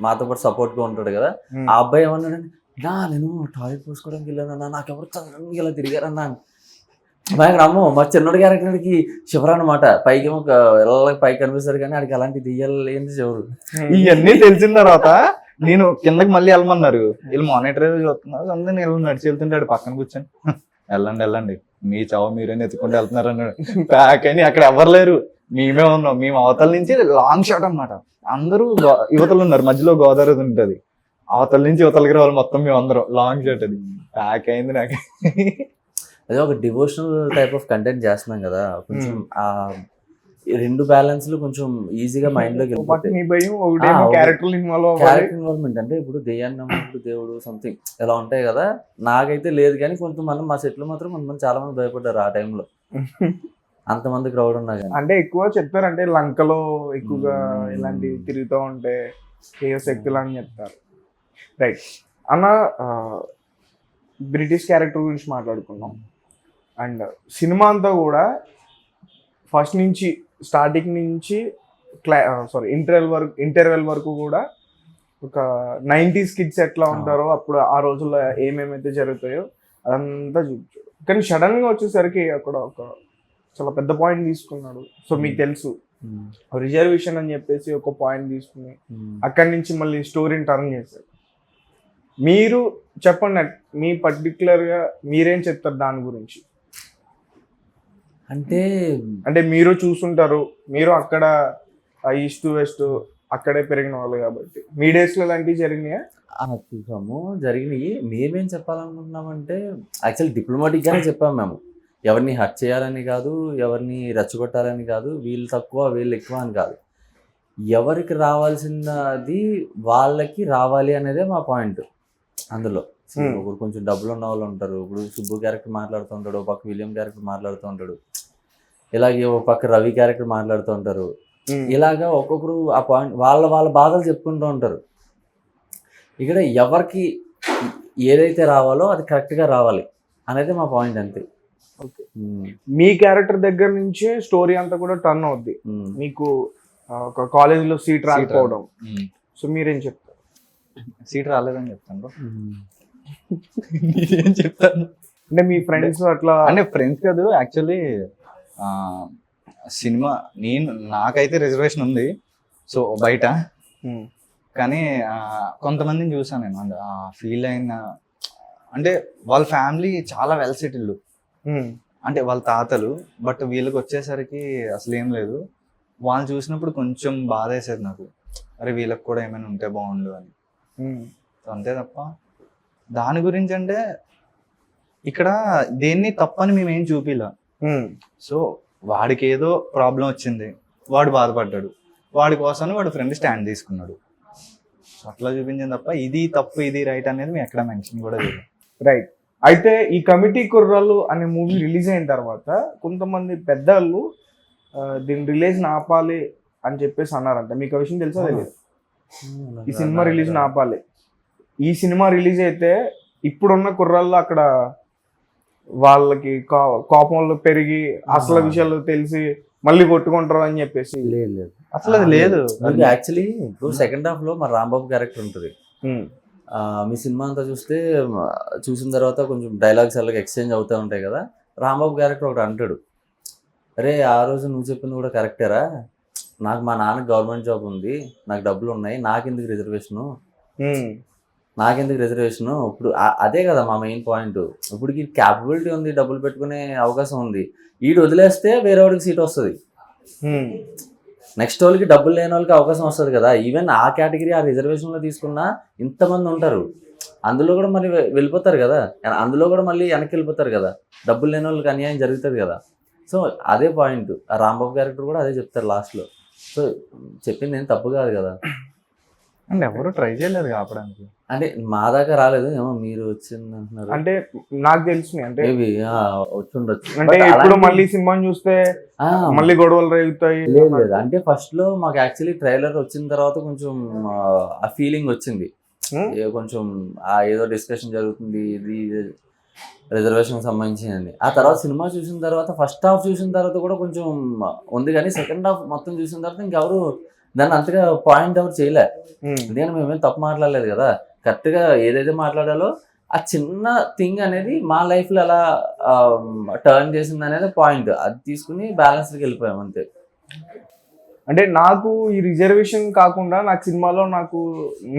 మాతో పాటు సపోర్ట్ గా ఉంటాడు కదా. ఆ అబ్బాయి ఏమన్నాడు, నేను టాయిలెట్ పోసుకోవడానికి వెళ్ళానన్నా, నాకెవరు ఇలా తిరిగారన్నా. అమ్మో మా చిన్నోడి క్యారెక్టర్కి శివరా అనమాట. పైకి పైకి కనిపిస్తారు కానీ ఆడికి అలాంటి దెయ్యాలు ఏంటి చివరు. ఇవన్నీ తెలిసిన తర్వాత నేను కిందకి మళ్ళీ వెళ్ళమన్నారు. వీళ్ళు మానిటర్ చూస్తున్నారు, అందరూ నేను నడిచి వెళ్తుంటాడు పక్కన కూర్చొని, వెళ్ళండి మీ చావు మీరే ఎత్తుకుంటూ వెళ్తున్నారు అన్నాడు. ప్యాక్ అని అక్కడ ఎవరు లేరు, మేమే ఉన్నాం. మేము అవతల నుంచి లాంగ్ షాట్ అనమాట. అందరూ యువతలు ఉన్నారు, మధ్యలో గోదావరి ఉంటది, అవతల నుంచి యువతలకి రావాలి మొత్తం మేము అందరం. లాంగ్ షాట్ అది ప్యాక్ అయింది నాకు. అదే ఒక డివోషనల్ టైప్ ఆఫ్ కంటెంట్ చేస్తున్నాం కదా, కొంచెం ఆ 2 బ్యాలెన్స్లు కొంచెం ఈజీగా మైండ్ లోకి క్యారెక్టర్ ఇన్వాల్వ్మెంట్. అంటే ఇప్పుడు దెయ్యాన్ని నమ్మినప్పుడు దేవుడు సంథింగ్ ఇలా ఉంటాయి కదా. నాకైతే లేదు కానీ కొంతమంది మా సెట్లు మాత్రం కొంతమంది చాలా మంది భయపడ్డారు ఆ టైంలో, అంతమంది క్రౌడ్ ఉన్నా కానీ. అంటే ఎక్కువ చెప్తారంటే లంకలో ఎక్కువగా ఇలాంటివి తిరుగుతూ ఉంటే ఏ శక్తులు అని చెప్తారు. రైట్ అన్న, బ్రిటిష్ క్యారెక్టర్ గురించి మాట్లాడుకున్నాం. అండ్ సినిమా అంతా కూడా ఫస్ట్ నుంచి స్టార్టింగ్ నుంచి ఇంటర్వెల్ వరకు కూడా ఒక 90s కిడ్స్ ఎట్లా ఉంటారో అప్పుడు ఆ రోజుల్లో ఏమేమైతే జరుగుతాయో అదంతా చూపించాడు. కానీ సడన్ గా వచ్చేసరికి అక్కడ ఒక చాలా పెద్ద పాయింట్ తీసుకున్నాడు. సో మీకు తెలుసు రిజర్వేషన్ అని చెప్పేసి ఒక పాయింట్ తీసుకుని అక్కడి నుంచి మళ్ళీ స్టోరీని టర్న్ చేశారు. మీరు చెప్పండి, మీ పర్టికులర్గా మీరేం చెప్తారు దాని గురించి? అంటే మీరు చూసుంటారు, మీరు అక్కడ ఈస్ట్ వెస్ట్ అక్కడే పెరిగిన వాళ్ళు కాబట్టి మీ డేస్ లో ఇలాంటివి జరిగినాయా? చూసాము, జరిగినాయి. మేమేం చెప్పాలనుకుంటున్నామంటే యాక్చువల్లీ డిప్లొమాటిక్ గానే చెప్పాము. మేము ఎవరిని హర్ట్ చేయాలని కాదు, ఎవరిని రెచ్చగొట్టాలని కాదు, వీళ్ళు తక్కువ వీళ్ళు ఎక్కువ అని కాదు. ఎవరికి రావాల్సినది వాళ్ళకి రావాలి అనేదే మా పాయింట్ అందులో. ఇప్పుడు కొంచెం డబ్బులు ఉన్న వాళ్ళు ఉంటారు, ఇప్పుడు సుబ్బు క్యారెక్టర్ మాట్లాడుతూ ఉంటాడు, ఒక పక్క విలియం క్యారెక్టర్ మాట్లాడుతూ ఉంటాడు, ఇలాగే ఒక పక్క రవి క్యారెక్టర్ మాట్లాడుతూ ఉంటారు. ఇలాగా ఒక్కొక్కరు ఆ పాయింట్ వాళ్ళ వాళ్ళ బాధలు చెప్పుకుంటూ ఉంటారు. ఇక్కడ ఎవరికి ఏదైతే రావాలో అది కరెక్ట్గా రావాలి అనేది మా పాయింట్ అంతే. మీ క్యారెక్టర్ దగ్గర నుంచి స్టోరీ అంతా కూడా టర్న్ అవుద్ది. మీకు ఒక కాలేజీలో సీట్ రాకపోవడం, సో మీరేం చెప్తారు? సీట్ రాలేదని చెప్తాను. ఏం చెప్తాను అంటే మీ ఫ్రెండ్స్ అట్లా అంటే ఫ్రెండ్స్ కాదు యాక్చువల్లీ సినిమా నాకైతే రిజర్వేషన్ ఉంది సో బయట, కానీ కొంతమందిని చూసాను నేను ఫీల్ అయిన, అంటే వాళ్ళ ఫ్యామిలీ చాలా వెల్ సెటిల్డ్, అంటే వాళ్ళ తాతలు, బట్ వీళ్ళకి వచ్చేసరికి అసలు ఏం లేదు. వాళ్ళు చూసినప్పుడు కొంచెం బాధ వేసేది నాకు, అరే వీళ్ళకి కూడా ఏమైనా ఉంటే బాగుండు అని. అంతే తప్ప దాని గురించి అంటే ఇక్కడ దేన్ని తప్పని మేమేం చూపిలా. సో వాడికి ఏదో ప్రాబ్లం వచ్చింది, వాడు బాధపడ్డాడు, వాడి కోసం వాడు ఫ్రెండ్ స్టాండ్ తీసుకున్నాడు, సో అట్లా చూపించింది తప్ప ఇది తప్పు ఇది రైట్ అనేది మేము ఎక్కడ మెన్షన్ కూడా చేయలేదు. రైట్. అయితే ఈ కమిటీ కుర్రాళ్ళు అనే మూవీ రిలీజ్ అయిన తర్వాత కొంతమంది పెద్దవాళ్ళు దీన్ని రిలీజ్ ఆపాలి అని చెప్పేసి అన్నారంట. మీకు ఆ విషయం తెలుసా తెలియదు? ఈ సినిమా రిలీజ్ ఆపాలి, ఈ సినిమా రిలీజ్ అయితే ఇప్పుడున్న కుర్రాళ్ళు అక్కడ వాళ్ళకి కోపంలో పెరిగి అసలు విషయాలు తెలిసి మళ్ళీ కొట్టుకుంటారు అని చెప్పేసి. లేదు అసలు అది లేదు. యాక్చువల్లీ ఇప్పుడు సెకండ్ హాఫ్ లో మా రాంబాబు క్యారెక్టర్ ఉంటుంది. మీ సినిమా అంతా చూసిన తర్వాత కొంచెం డైలాగ్స్ అలాగే ఎక్స్చేంజ్ అవుతూ ఉంటాయి కదా. రాంబాబు క్యారెక్టర్ ఒకటి అంటాడు, అరే ఆ రోజు నువ్వు చెప్పింది కూడా కరెక్టేరా, నాకు మా నాన్నకి గవర్నమెంట్ జాబ్ ఉంది, నాకు డబ్బులు ఉన్నాయి, నాకెందుకు రిజర్వేషను, ఇప్పుడు అదే కదా మా మెయిన్ పాయింట్. ఇప్పుడు క్యాపబిలిటీ ఉంది, డబ్బులు పెట్టుకునే అవకాశం ఉంది, వీడు వదిలేస్తే వేరే వాడికి సీట్ వస్తుంది, నెక్స్ట్ వాళ్ళకి డబ్బులు లేని వాళ్ళకి అవకాశం వస్తుంది కదా. ఈవెన్ ఆ కేటగిరీ ఆ రిజర్వేషన్లో తీసుకున్నా ఇంతమంది ఉంటారు, అందులో కూడా మరి వెళ్ళిపోతారు కదా, అందులో కూడా మళ్ళీ వెనక్కి వెళ్ళిపోతారు కదా, డబ్బులు లేని వాళ్ళకి అన్యాయం జరుగుతుంది కదా. సో అదే పాయింట్, ఆ రాంబాబు క్యారెక్టర్ కూడా అదే చెప్తారు లాస్ట్లో. సో చెప్పింది ఏం తప్పు కాదు కదా. అంటే ఎవరు ట్రై చేయలేదు ఆపడానికి, అంటే మా దాకా రాలేదు ఏమో, మీరు వచ్చింది అంటున్నారు. అంటే నాకు తెలిసి అంటే వచ్చి ఉండొచ్చు. అంటే ఇప్పుడు మళ్ళీ సినిమాని చూస్తే మళ్ళీ గొడవలు రేగుతాయి. లేదు అంటే ఫస్ట్ లో మాకు యాక్చువల్లీ ట్రైలర్ వచ్చిన తర్వాత కొంచెం ఆ ఫీలింగ్ వచ్చింది, కొంచెం ఏదో డిస్కషన్ జరుగుతుంది ఇది రిజర్వేషన్ సంబంధించింది. ఆ తర్వాత సినిమా చూసిన తర్వాత ఫస్ట్ హాఫ్ చూసిన తర్వాత కూడా కొంచెం ఉంది, కానీ సెకండ్ హాఫ్ మొత్తం చూసిన తర్వాత ఇంకెవరు దాన్ని అంతగా పాయింట్ అవుట్ చేయలే. ఎందుకంటే మేమేం తప్పు మాట్లాడలేదు కదా, కరెక్ట్గా ఏదైతే మాట్లాడాలో ఆ చిన్న థింగ్ అనేది మా లైఫ్లో ఎలా టర్న్ చేసింది అనేది పాయింట్, అది తీసుకుని బ్యాలెన్స్కి వెళ్ళిపోయాం అంతే. అంటే నాకు ఈ రిజర్వేషన్ కాకుండా నాకు సినిమాలో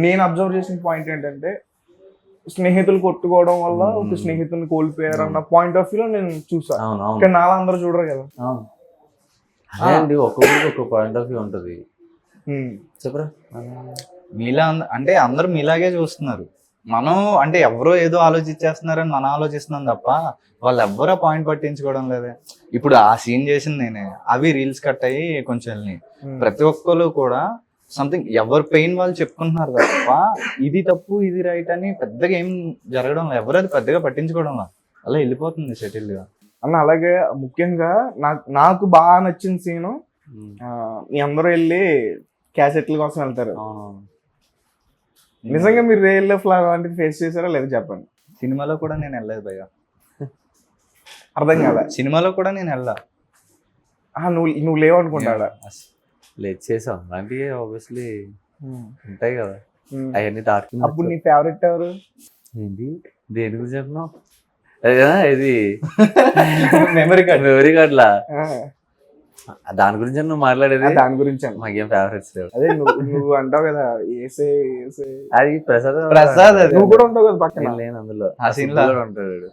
నేను అబ్జర్వ్ చేసిన పాయింట్ ఏంటంటే స్నేహితులు కొట్టుకోవడం వల్ల ఒక స్నేహితుని కోల్పోయారు అన్న పాయింట్ ఆఫ్ వ్యూలో నేను చూసాను. కానీ నాలా అందరూ చూడరు కదా. అదే అండి, ఒక్కొక్కరికి ఒక్కొక్క పాయింట్ ఆఫ్ వ్యూ ఉంటుంది. చెప్పరా, మీలా అంటే అందరూ మీలాగే చూస్తున్నారు, మనం అంటే ఎవరో ఏదో ఆలోచించేస్తున్నారని మనం ఆలోచిస్తున్నాం తప్ప వాళ్ళు ఎవ్వరూ ఆ పాయింట్ పట్టించుకోవడం లేదే. ఇప్పుడు ఆ సీన్ చేసింది నేనే, అవి రీల్స్ కట్ అయ్యి కొంచెం వెళ్ళినాయి. ప్రతి ఒక్కరు కూడా సంథింగ్ ఎవరి పెయిన్ వాళ్ళు చెప్పుకుంటున్నారు తప్ప ఇది తప్పు ఇది రైట్ అని పెద్దగా ఏం జరగడం లేదు, ఎవరు అది పెద్దగా పట్టించుకోవడం లేదు, అలా వెళ్ళిపోతుంది సెటిల్గా అన్న. అలాగే ముఖ్యంగా నాకు బాగా నచ్చిన సీను, మీ అందరూ వెళ్ళి క్యాసెట్ల కోసం వెళ్తారు. నిజంగా మీరు రియల్ లైఫ్ లాంటిది ఫేస్ చేశారా లేదా చెప్పండి. సినిమాలో కూడా నేను వెళ్ళలేదు భయ్య, అర్థం కాదా? సినిమాలో కూడా నేను వెళ్ళా. నువ్వు లేవనుకుంటాడా? లేదు, చేసాం అలాంటివి ఆబ్వియస్లీ ఉంటాయి కదా, అవన్నీ దాటుకుని. అప్పుడు నీ ఫేవరెట్ ఎవరు? ఏంటి దేని గురించి చెప్పినావు? ఇది మెమరీ కార్డ్లా దాని గురించి నువ్వు మాట్లాడేది? దాని గురించి మాకేం ఫేవరెట్స్ లేవు. అదే నువ్వు అంటావు కదా ఏసే అది ప్రసాద్ నువ్వు కూడా ఉంటావు కదా పక్కన. లేను అందులో, ఉంటాడు.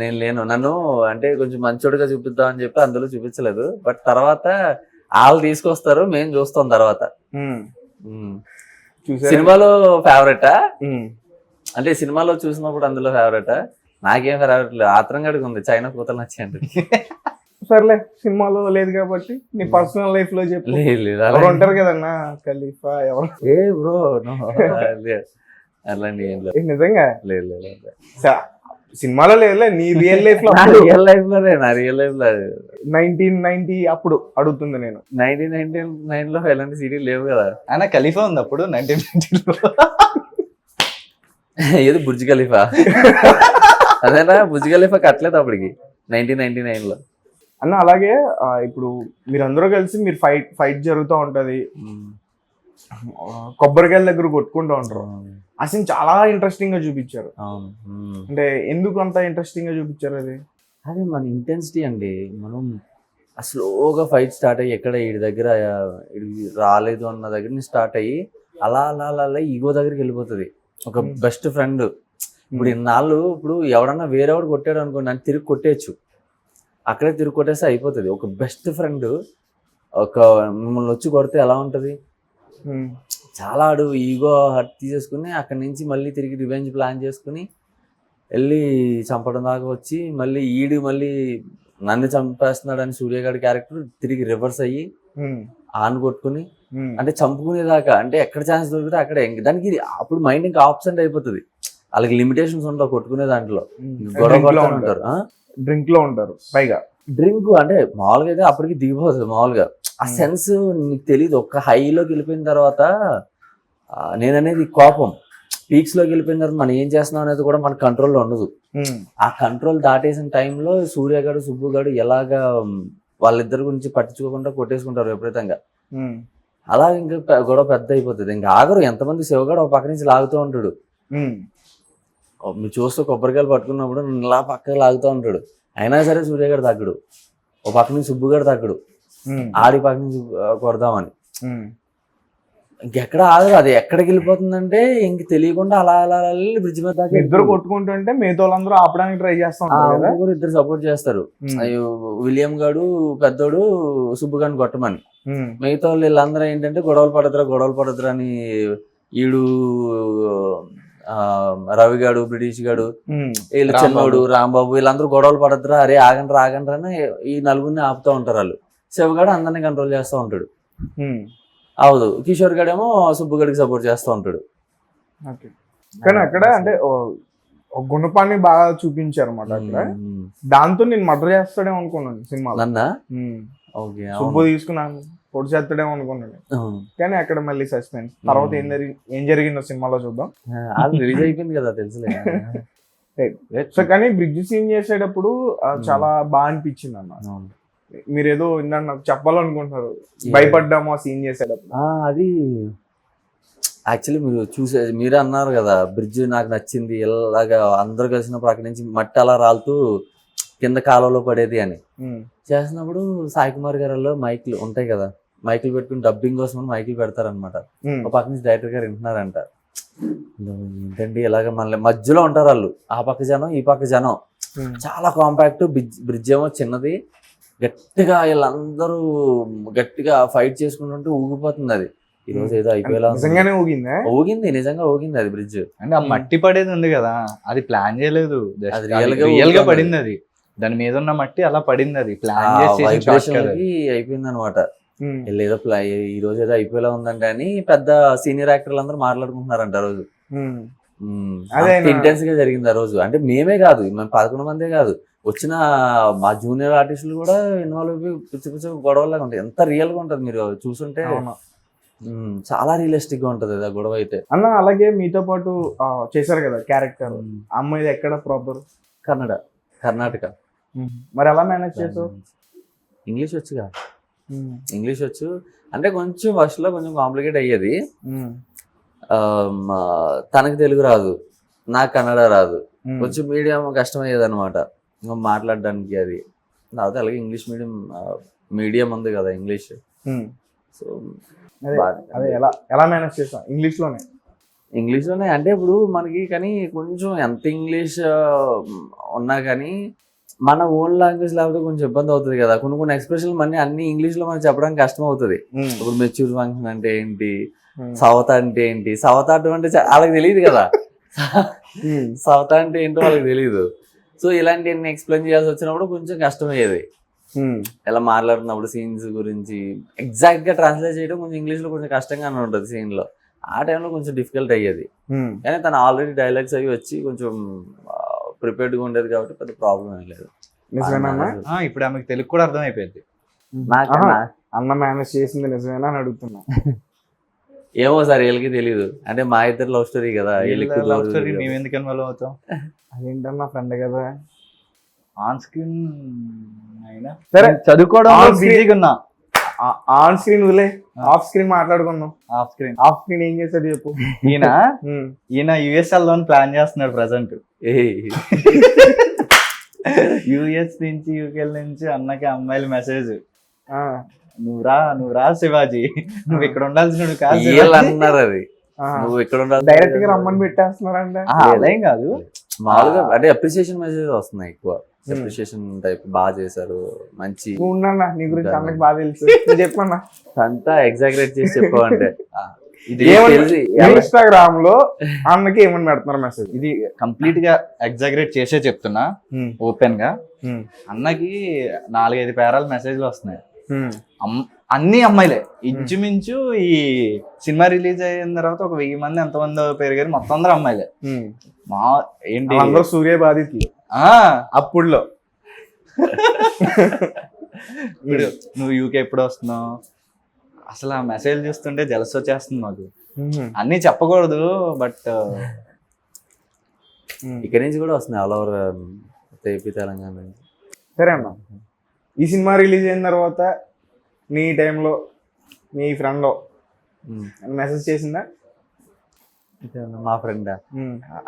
నేను లేను, నన్ను అంటే కొంచెం మంచోడుగా చూపిద్దాం అని చెప్పి అందులో చూపించలేదు, బట్ తర్వాత వాళ్ళు తీసుకొస్తారు, మేము చూస్తాం తర్వాత. సినిమాలో ఫేవరెటా అంటే సినిమాలో చూసినప్పుడు అందులో ఫేవరెటా? నాకేం ఫేవరెట్ లేదు, ఆత్రం గడికి ఉంది, చైనా కూతలు నచ్చాయండి. సర్లే సినిమాలో లేదు కాబట్టి నీ పర్సనల్ లైఫ్ లో చెప్పు. లేదు లేదు ఎవరు ఉంటారు కదన్నా ఖలీఫా ఎవరు ఏ బ్రో అలాంటి ఏం లేదు ఏ నిజంగా లేదు లేదు సినిమాలో లేదులే నీ రియల్ లైఫ్ లో నా రియల్ లైఫ్ లోనే నా రియల్ లైఫ్ లో 1990 అప్పుడు అడుగుతుంది నేను. 1999 లో ఎలాంటి సీరియల్ లేవు కదా. ఆయన ఖలీఫా ఉంది అప్పుడు 1990లో. ఏది బుర్జ్ ఖలీఫా అదేనా బుర్జ్ ఖలీఫా కట్టలేదు అప్పటికి 1999 లో. అన్న అలాగే ఇప్పుడు మీరందరూ కలిసి మీరు ఫైట్ జరుగుతూ ఉంటది, కొబ్బరికాయల దగ్గర కొట్టుకుంటూ ఉంటారు. ఆ సీన్ చాలా ఇంట్రెస్టింగ్ గా చూపించారు. అవును. అంటే ఎందుకు అంత ఇంట్రెస్టింగ్ గా చూపించారు అది? అది మన ఇంటెన్సిటీ అండి. మనం స్లోగా ఫైట్ స్టార్ట్ అయ్యి ఎక్కడ వీడి దగ్గర వీడి రాలేదు అన్న దగ్గర నుంచి స్టార్ట్ అయ్యి అలా అలా అలా అలా ఈగో దగ్గరికి వెళ్ళిపోతుంది. ఒక బెస్ట్ ఫ్రెండ్ ఇప్పుడు ఇన్నాళ్ళు ఇప్పుడు ఎవడన్నా వేరేవాడు కొట్టాడు అనుకోండి, నన్ను తిరిగి కొట్టేయచ్చు, అక్కడే తిరిగి కొట్టేస్తే అయిపోతుంది. ఒక బెస్ట్ ఫ్రెండ్ ఒక మిమ్మల్ని వచ్చి కొడితే ఎలా ఉంటుంది? చాలా ఆడు ఈగో హర్ట్ తీసేసుకుని అక్కడి నుంచి మళ్ళీ తిరిగి రివెంజ్ ప్లాన్ చేసుకుని వెళ్ళి చంపడం దాకా వచ్చి మళ్ళీ ఈడు మళ్ళీ నన్ను చంపేస్తున్నాడు అని సూర్యగాడి క్యారెక్టర్ తిరిగి రివర్స్ అయ్యి ఆన్ కొట్టుకుని అంటే చంపుకునేదాకా, అంటే ఎక్కడ ఛాన్స్ దొరికితే అక్కడే దానికి అప్పుడు మైండ్ ఇంకా ఆబ్సెంట్ అయిపోతుంది. వాళ్ళకి లిమిటేషన్స్ ఉంటావు కొట్టుకునే దాంట్లో, గొడవ పడుతూ ఉంటారు. డ్రింక్ లో ఉంటారు పైగా. డ్రింక్ అంటే మామూలుగా అయితే అప్పటికి దిగిపోతుంది మామూలుగా. ఆ సెన్స్ నీకు తెలియదు. ఒక్క హైలోకి వెళ్ళిపోయిన తర్వాత నేననేది కోపం పీక్స్ లోకి వెళ్ళిపోయిన తర్వాత మనం ఏం చేస్తున్నాం అనేది కూడా మన కంట్రోల్లో ఉండదు. ఆ కంట్రోల్ దాటేసిన టైంలో సూర్యగాడు సుబ్బుగాడు ఎలాగా వాళ్ళిద్దరి గురించి పట్టించుకోకుండా కొట్టేసుకుంటారు విపరీతంగా. అలా ఇంకా గొడవ పెద్ద అయిపోతుంది. ఇంకా ఆగరు. ఎంతమంది శివగాడు ఒక పక్క నుంచి లాగుతూ ఉంటాడు. మీరు చూస్తూ కొబ్బరికాయలు పట్టుకున్నప్పుడు నన్ను ఇలా పక్కకి లాగుతూ ఉంటాడు. అయినా సరే సూర్యగాడు తగ్గడు, ఒక పక్క నుంచి సుబ్బుగాడు తగ్గడు, ఆడి పక్క నుంచి కొడదామని. ఇంకెక్కడ ఆగదు. అది ఎక్కడికి వెళ్ళిపోతుందంటే ఇంక తెలియకుండా అలా అలా బ్రిడ్జ్ మీద దాకా ఇద్దరు కొట్టుకుంటుంటే మిగతా వాళ్ళందరూ ఆపడానికి ట్రై చేస్తా ఉంటారు. ఇద్దరు సపోర్ట్ చేస్తారు. విలియం గాడు పెద్దోడు సుబ్బుగాడిని కొట్టమని, మిగతా వాళ్ళు వీళ్ళందరూ ఏంటంటే గొడవలు పడదురా అని ఈడు రవిగాడు బ్రిటిష్ గాడు వీళ్ళు చిన్నోడు రాంబాబు వీళ్ళందరూ గొడవలు పడద్దురా, అరే ఆగండ్రా అని ఈ నలుగురిని ఆపుతూ ఉంటారు వాళ్ళు. శివగాడు అందరినీ కంట్రోల్ చేస్తూ ఉంటాడు. అవును, కిషోర్ గాడేమో సుబ్బుగడికి సపోర్ట్ చేస్తూ ఉంటాడు. కానీ అక్కడ అంటే ఒక గుణపాన్ని బాగా చూపించారు అన్నమాట అక్కడ. దాంతో నేను మర్డర్ చేస్తాడేమో అనుకున్నాను సినిమా. నన్నా సుబ్బు తీసుకున్నాను పొడి చేస్తాడేమో అనుకున్నాను. కానీ అక్కడ మళ్ళీ సస్పెన్స్. తర్వాత ఏం జరిగిందో సినిమాలో చూద్దాం. రిలీజ్ అయిపోయింది కదా తెలుసులే. సో కానీ బ్రిడ్జ్ సీన్ చేసేటప్పుడు చాలా బాగా అనిపించింది అన్న. మీరేదో ఇందాక నాకు చెప్పాలనుకుంటున్నారు, భయపడ్డాము ఆ సీన్ చేసేటప్పుడు. అది యాక్చువల్లీ మీరే అన్నారు కదా బ్రిడ్జ్ నాకు నచ్చింది, ఎలాగా అందరు కలిసినప్పుడు అక్కడి నుంచి మట్టి అలా రాలుతూ కింద కాలువలో పడేది అని చేసినప్పుడు సాయి కుమార్ గారు మైక్లు ఉంటాయి కదా, మైకులు పెట్టుకుని డబ్బింగ్ కోసం మైకులు పెడతారనమాట. ఒక పక్క నుంచి డైరెక్టర్ గారు వింటున్నారంట. ఏంటండి ఇలాగ మళ్ళీ మధ్యలో ఉంటారు వాళ్ళు, ఆ పక్క జనం ఈ పక్క జనం. చాలా కాంపాక్ట్. బ్రిడ్జ్ ఏమో చిన్నది, గట్టిగా వీళ్ళందరూ గట్టిగా ఫైట్ చేసుకుంటుంటే ఊగిపోతుంది. అది ఈ రోజు ఏదో అయిపోయేలా ఊగింది, నిజంగా ఊగింది అది బ్రిడ్జ్. అంటే ఆ మట్టి పడేది ఉంది కదా, అది ప్లాన్ చేయలేదు, అది రియల్ గా పడింది. అది దాని మీద ఉన్న మట్టి అలా పడింది, అది ప్లాన్ చేసి అయిపోయింది అనమాట. ఏదో ఈ రోజు ఏదో అయిపోయేలా ఉందంటే అని పెద్ద సీనియర్ యాక్టర్లు అందరూ మాట్లాడుకుంటున్నారంట ఆ రోజు. ఇంటెన్స్ గా జరిగింది ఆ రోజు. అంటే మేమే కాదు, మేము 11 మందే కాదు, వచ్చిన మా జూనియర్ ఆర్టిస్టులు కూడా ఇన్వాల్వ్ అయిపోయి పిచ్చి గొడవలాగా ఉంటాయి. ఎంత రియల్ గా ఉంటుంది మీరు చూసుంటే. చాలా రియలిస్టిక్ గా ఉంటది ఆ గొడవ అయితే అన్న. అలాగే మీతో పాటు చేశారు కదా క్యారెక్టర్, అమ్మాయి ఎక్కడ ప్రాపర్? కర్ణాటక. మరి ఎలా మేనేజ్ చేసావు? ఇంగ్లీష్ వచ్చుగా, ఇంగ్లీష్ వచ్చు. అంటే కొంచెం ఫస్ట్ లో కొంచెం కాంప్లికేట్ అయ్యేది. తనకి తెలుగు రాదు, నాకు కన్నడ రాదు, కొంచెం మీడియం కష్టమయ్యేది అనమాట మాట్లాడడానికి. అది తర్వాత అలాగే ఇంగ్లీష్ మీడియం ఉంది కదా ఇంగ్లీష్. సో అదే ఎలా మేనేజ్ చేసావు ఇంగ్లీష్లోనే? అంటే ఇప్పుడు మనకి కానీ కొంచెం ఎంత ఇంగ్లీష్ ఉన్నా కానీ మన ఓన్ లాంగ్వేజ్ లేకపోతే కొంచెం ఇబ్బంది అవుతుంది కదా. కొన్ని ఎక్స్ప్రెషన్ అన్ని ఇంగ్లీష్లో మనకి చెప్పడానికి కష్టం అవుతుంది. ఇప్పుడు మెచ్యూర్ ఫంక్షన్ అంటే ఏంటి, సవత అంటే ఏంటి, సవతాటం అంటే వాళ్ళకి తెలియదు కదా, సవత అంటే ఏంటో వాళ్ళకి తెలియదు. సో ఇలాంటివన్నీ ఎక్స్ప్లెయిన్ చేయాల్సి వచ్చినప్పుడు కొంచెం కష్టమయ్యేది. ఎలా మాట్లాడుతున్నప్పుడు సీన్స్ గురించి ఎగ్జాక్ట్ గా ట్రాన్స్లేట్ చేయడం కొంచెం ఇంగ్లీష్ లో కొంచెం కష్టంగానే ఉంటుంది సీన్ లో. ఆ టైంలో కొంచెం డిఫికల్ట్ అయ్యేది. కానీ తను ఆల్రెడీ డైలాగ్స్ అవి వచ్చి కొంచెం ప్రిపేర్డ్ గా ఉండేది కాబట్టి పెద్ద ప్రాబ్లం ఏం లేదు. నిజమేనా? ఇప్పుడు ఆమెకు తెలుగు కూడా అర్థమైపోయింది. అన్న మేనేజ్ చేసింది నిజమేనా అని అడుగుతున్నా. ఏమో సార్ వీళ్ళకి తెలీదు, అంటే మా ఇద్దరు లవ్ స్టోరీ కదా. లవ్ స్టోరీ మేము ఎందుకు ఇన్వాల్వ్ అవుతాం? అదేంటన్నా ఫ్రెండ్ కదా. ఆన్ స్క్రీన్ అయినా సరే చదువుకోవడం బిజీగా ఉన్నా. ఆన్ స్క్రీన్ వదిలే, ఆఫ్ స్క్రీన్ మాట్లాడుకుందాం. ఆఫ్ స్క్రీన్ ఏం చేస్తాడు చెప్పు. ఈయన యుఎస్ఎల్ లోన్ ప్లాన్ చేస్తున్నాడు ప్రజెంట్. యుఎస్ నుంచి యూకేఎల్ నుంచి అన్నకి అమ్మాయిల మెసేజ్, నువ్వు రా శివాజీ, నువ్వు ఇక్కడ ఉండాల్సిన కాదు అన్నారు. అది నువ్వు ఇక్కడ ఉండాలి డైరెక్ట్ గా రమ్మని పెట్టేస్తున్నారంటే అదేం కాదు. మామూలుగా అంటే అప్రిసియేషన్ మెసేజ్ వస్తున్నాయి ఎక్కువ. అప్రిసియేషన్ టైప్ బాగా చేశారు, మంచి. ఉన్నా నీ గురించి అన్నకి బాగా తెలుసు, చెప్పన్నా. అంతా ఎగ్జాగరేట్ చేసి చెప్పావంటే ఇన్స్టాగ్రామ్ లో అన్నకి ఏమని పెడుతున్నారు మెసేజ్? ఇది కంప్లీట్ గా ఎగ్జాగరేట్ చేసే చెప్తున్నా ఓపెన్ గా. అన్నకి 4-5 పేరాల మెసేజ్లు వస్తున్నాయి, అన్ని అమ్మాయిలే. ఇంచుమించు ఈ సినిమా రిలీజ్ అయిన తర్వాత ఒక 1000 మంది ఎంతమంది పెరిగారు, మొత్తం అందరూ అమ్మాయిలే. మా ఏంటి అందరూ సూర్య బాధితులు అప్పుడులో. ఇప్పుడు నువ్వు యూకే ఎప్పుడు వస్తున్నావు? అసలు ఆ మెసేజ్ చూస్తుంటే జలస్ వచ్చేస్తుంది మాకు. అన్ని చెప్పకూడదు బట్ ఇక్కడి నుంచి కూడా వస్తున్నాయి ఆల్ ఓవర్ ఏపీ తెలంగాణ నుంచి. సరే అన్న, ఈ సినిమా రిలీజ్ అయిన తర్వాత నీ టైంలో నీ ఫ్రెండ్ మెసేజ్ చేసిందా? మా ఫ్రెండ్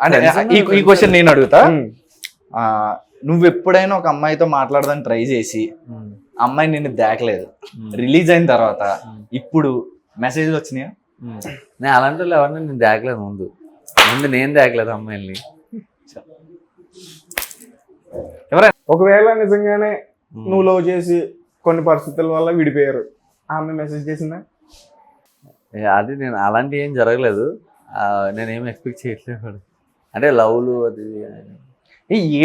అంటే ఈ క్వశ్చన్ నేను అడుగుతా. నువ్వు ఎప్పుడైనా ఒక అమ్మాయితో మాట్లాడడానికి ట్రై చేసి అమ్మాయి నిన్ను దాకలేదు, రిలీజ్ అయిన తర్వాత ఇప్పుడు మెసేజ్లు వచ్చినాయా? నేను అలాంటి వాళ్ళు ఎవరిని నేను దాకలేదు. ముందు నేను దాకలేదు అమ్మాయిల్ని. ఒకవేళ నిజంగానే నువ్వు లవ్ చేసి కొన్ని పరిస్థితుల వల్ల విడిపోయారు, ఆమె మెసేజ్ చేసిందా? అది నేను అలాంటి ఏం జరగలేదు, నేనేం ఎక్స్పెక్ట్ చేయట్లేదు. అంటే లవ్లు అది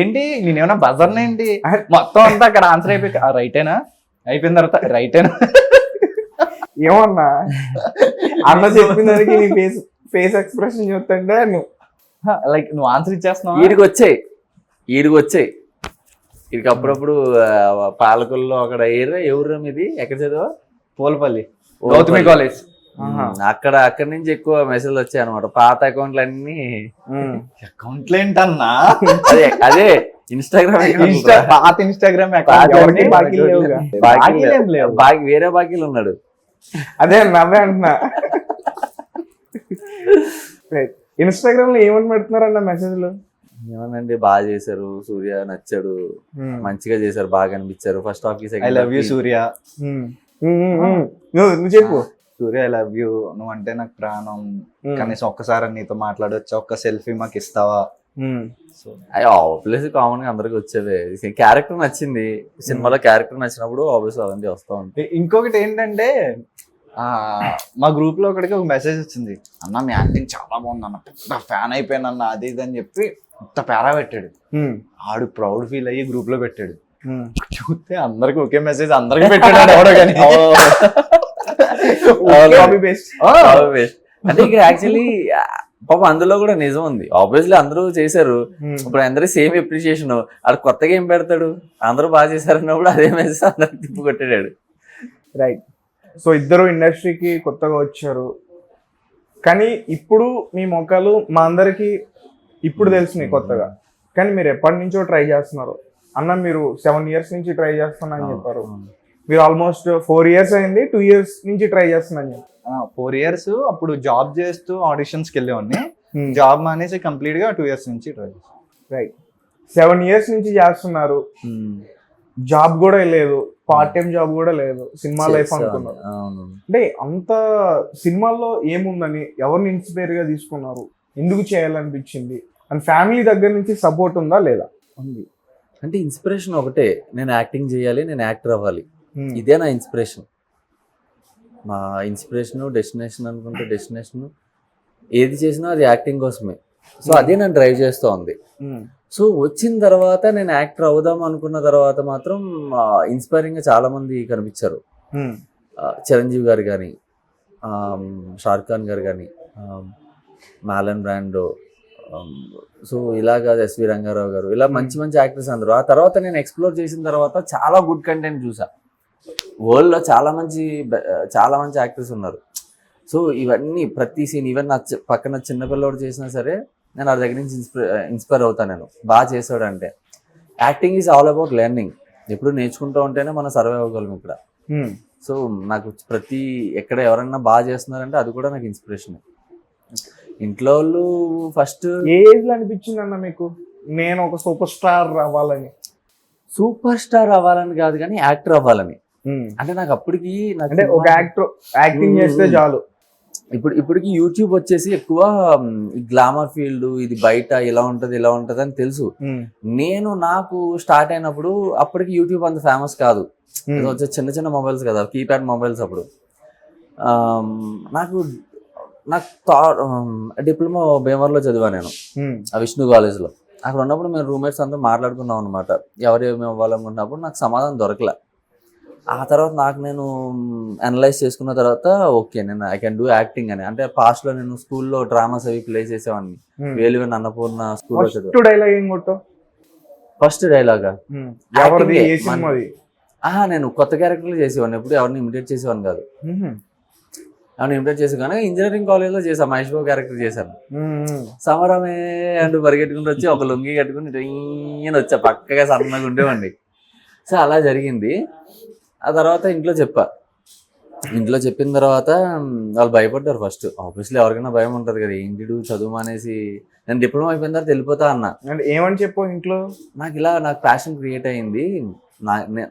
ఏంటి, నేనేమన్నా బజర్నా ఏంటి? మొత్తం అంతా అక్కడ ఆన్సర్ అయిపోయి రైటేనా అయిపోయిన తర్వాత రైటేనా ఏమన్నా అన్న చెప్పిన దానికి నీ ఫేస్ ఎక్స్ప్రెషన్ చూస్తుంటే లైక్ నువ్వు ఆన్సర్ ఇచ్చేస్తున్నావు. ఈడికి వచ్చాయి వీడికి అప్పుడప్పుడు పాలకొల్లో అక్కడ ఎవరు ఇది ఎక్కడ చదివా? పోలపల్లి గౌతమి కాలేజ్. అక్కడి నుంచి ఎక్కువ మెసేజ్లు వచ్చాయి అనమాట. పాత అకౌంట్లు అన్ని. అకౌంట్లు ఏంటన్నా? అదే ఇన్స్టాగ్రామ్, పాత ఇన్స్టాగ్రామ్ వేరే బాకీలు ఉన్నాడు. అదే నవ్వే అంటున్నా. ఇన్స్టాగ్రామ్ లో ఏమని పెడుతున్నారన్న మెసేజ్లు? ఏమనండి, బాగా చేశారు, సూర్య నచ్చాడు, మంచిగా చేశారు, బాగా అనిపించారు. ఫస్ట్ హాఫ్ కి ఐ లవ్ యూ సూర్య, నువ్వు చెప్పు. సూర్య ఐ లవ్ యూ, నువ్వు అంటే నాకు ప్రాణం, కనీసం ఒక్కసారి నీతో మాట్లాడొచ్చా, ఒక్క సెల్ఫీ మాకు ఇస్తావా? ఆబ్వియస్ కామన్ గా అందరికి వచ్చేవే. క్యారెక్టర్ నచ్చింది, సినిమాలో క్యారెక్టర్ నచ్చినప్పుడు ఆబ్వియస్ అవన్నీ వస్తా ఉంటాయి. ఇంకొకటి ఏంటంటే మా గ్రూప్ లో ఒకటికి ఒక మెసేజ్ వచ్చింది, అన్న మీ యాక్టింగ్ చాలా బాగుంది అన్న, పెద్ద ఫ్యాన్ అయిపోయాను అన్న, అది ఇది అని చెప్పి ఇంత పేరా పెట్టాడు. ఆడు ప్రౌడ్ ఫీల్ అయ్యి గ్రూప్ లో పెట్టాడు. చూస్తే అందరికి ఒకే మెసేజ్ అందరికి పెట్టాడు ఎవడో కానీ. అంటే ఇక్కడ యాక్చువల్లీ పాప అందులో కూడా నిజం ఉంది. ఆబ్వియస్లీ అందరూ చేశారు, ఇప్పుడు అందరూ సేమ్ అప్రిషియేషన్. అది కొత్తగా ఏం పెడతాడు, అందరూ బాగా చేశారు అన్నప్పుడు అదే మెసేజ్ అందరికి తిప్పు కొట్టాడు. రైట్. సో ఇద్దరు ఇండస్ట్రీకి కొత్తగా వచ్చారు, కానీ ఇప్పుడు మీ మొక్కలు మా అందరికి ఇప్పుడు తెలిసినాయి కొత్తగా. కానీ మీరు ఎప్పటి నుంచో ట్రై చేస్తున్నారు అన్న. మీరు 7 years నుంచి ట్రై చేస్తున్నా అని చెప్పారు. మీరు ఆల్మోస్ట్ 4 years అయింది, 2 years నుంచి ట్రై చేస్తున్నాను చెప్పి. 4 years అప్పుడు జాబ్ చేస్తూ ఆడిషన్స్కి వెళ్ళేవాడిని. జాబ్ మానేసి కంప్లీట్ గా 2 years నుంచి ట్రై చేస్తాను. రైట్. 7 years నుంచి చేస్తున్నారు, జాబ్ కూడా లేదు, పార్ట్ టైం జాబ్ కూడా లేదు, సినిమా లైఫ్ అనుకున్నారు. అంటే అంత సినిమాల్లో ఏముందని, ఎవరిని ఇన్స్పైర్ గా తీసుకున్నారు, ఎందుకు చేయాలనిపించింది, అండ్ ఫ్యామిలీ దగ్గర నుంచి సపోర్ట్ ఉందా లేదా? ఉంది. అంటే ఇన్స్పిరేషన్ ఒకటే, నేను యాక్టింగ్ చేయాలి, నేను యాక్టర్ అవ్వాలి, ఇదే నా ఇన్స్పిరేషన్. మా ఇన్స్పిరేషన్ డెస్టినేషన్ అనుకుంటే డెస్టినేషన్ ఏది చేసినా అది యాక్టింగ్ కోసమే. సో అదే నన్ను డ్రైవ్ చేస్తూ ఉంది. సో వచ్చిన తర్వాత నేను యాక్టర్ అవుదాం అనుకున్న తర్వాత మాత్రం ఇన్స్పైరింగ్గా చాలా మంది కనిపించారు. చిరంజీవి గారు కానీ, షారుఖ్ ఖాన్ గారు కానీ, మాలన్ బ్రాండో, సో ఇలాగా ఎస్వి రంగారావు గారు, ఇలా మంచి మంచి యాక్టర్స్ అందరూ. ఆ తర్వాత నేను ఎక్స్ప్లోర్ చేసిన తర్వాత చాలా గుడ్ కంటెంట్ చూసా. వరల్డ్లో చాలా మంచి యాక్టర్స్ ఉన్నారు. సో ఇవన్నీ ప్రతి సీన్, ఈవెన్ నా పక్కన చిన్నపిల్లవాడు చేసినా సరే నేను ఆ దగ్గర నుంచి ఇన్స్పైర్ అవుతాను. నేను బాగా చేసాడు అంటే acting is all about learning. ఎప్పుడు నేర్చుకుంటూ ఉంటేనే మనం సర్వే అవ్వగలం ఇక్కడ. సో నాకు ఎక్కడ ఎవరన్నా బాగా చేస్తున్నారంటే అది కూడా నాకు ఇన్స్పిరేషన్. ఇంట్లో వాళ్ళు ఫస్ట్ ఏ ఏజ్ లో అనిపించింది అన్న మీకు నేను ఒక సూపర్ స్టార్ అవ్వాలని? సూపర్ స్టార్ అవ్వాలని కాదు కానీ యాక్టర్ అవ్వాలని. అంటే నాకు అప్పటికి అంటే ఒక యాక్టర్ యాక్టింగ్ చేస్తే చాలు. ఇప్పటికి యూట్యూబ్ వచ్చేసి ఎక్కువ గ్లామర్ ఫీల్డ్, ఇది బయట ఇలా ఉంటది అని తెలుసు. నాకు స్టార్ట్ అయినప్పుడు అప్పటికి యూట్యూబ్ అంత ఫేమస్ కాదు. వచ్చే చిన్న చిన్న మొబైల్స్ కదా, కీప్యాడ్ మొబైల్స్. అప్పుడు నాకు డిప్లొమా భీమవరంలో చదివా నేను, విష్ణు కాలేజ్లో. అక్కడ ఉన్నప్పుడు మేము రూమ్మేట్స్ అంతా మాట్లాడుకున్నాం అనమాట, ఎవరేమి అవ్వాలనుకున్నప్పుడు నాకు సమాధానం దొరకలే. ఆ తర్వాత నేను అనలైజ్ చేసుకున్న తర్వాత ఓకే నేను ఐ కెన్ డూ యాక్టింగ్ అని. అంటే పాస్ట్లో నేను స్కూల్లో డ్రామాస్ అవి ప్లే చేసేవాడిని. వేలువెన్ అన్నపూర్ణ స్కూల్లో చదివా. ఫస్ట్ డైలాగా నేను కొత్త క్యారెక్టర్లు చేసేవాడిని, ఎప్పుడు ఎవరిని ఇమిటేట్ చేసేవాడిని కాదు. ఎవరిని ఇమిటేట్ చేసే కానీ ఇంజనీరింగ్ కాలేజ్లో చేసాను, మహేష్ బాబు క్యారెక్టర్ చేశాను. సమరమే అంటూ పరిగెట్టుకుంటూ వచ్చి ఒక లొంగి కట్టుకుని వచ్చా, పక్కగా సన్నగా ఉండేవాడిని. సో అలా జరిగింది. ఆ తర్వాత ఇంట్లో చెప్పిన తర్వాత వాళ్ళు భయపడ్డారు ఫస్ట్. ఆబ్వియస్లీ ఎవరికైనా భయం ఉంటుంది కదా, ఏంటి చదువు మానేసి నేను డిప్లొమా అయిపోయిన తర్వాత వెళ్ళిపోతా అన్నా. అంటే ఏమని చెప్పు ఇంట్లో? నాకు ప్యాషన్ క్రియేట్ అయ్యింది,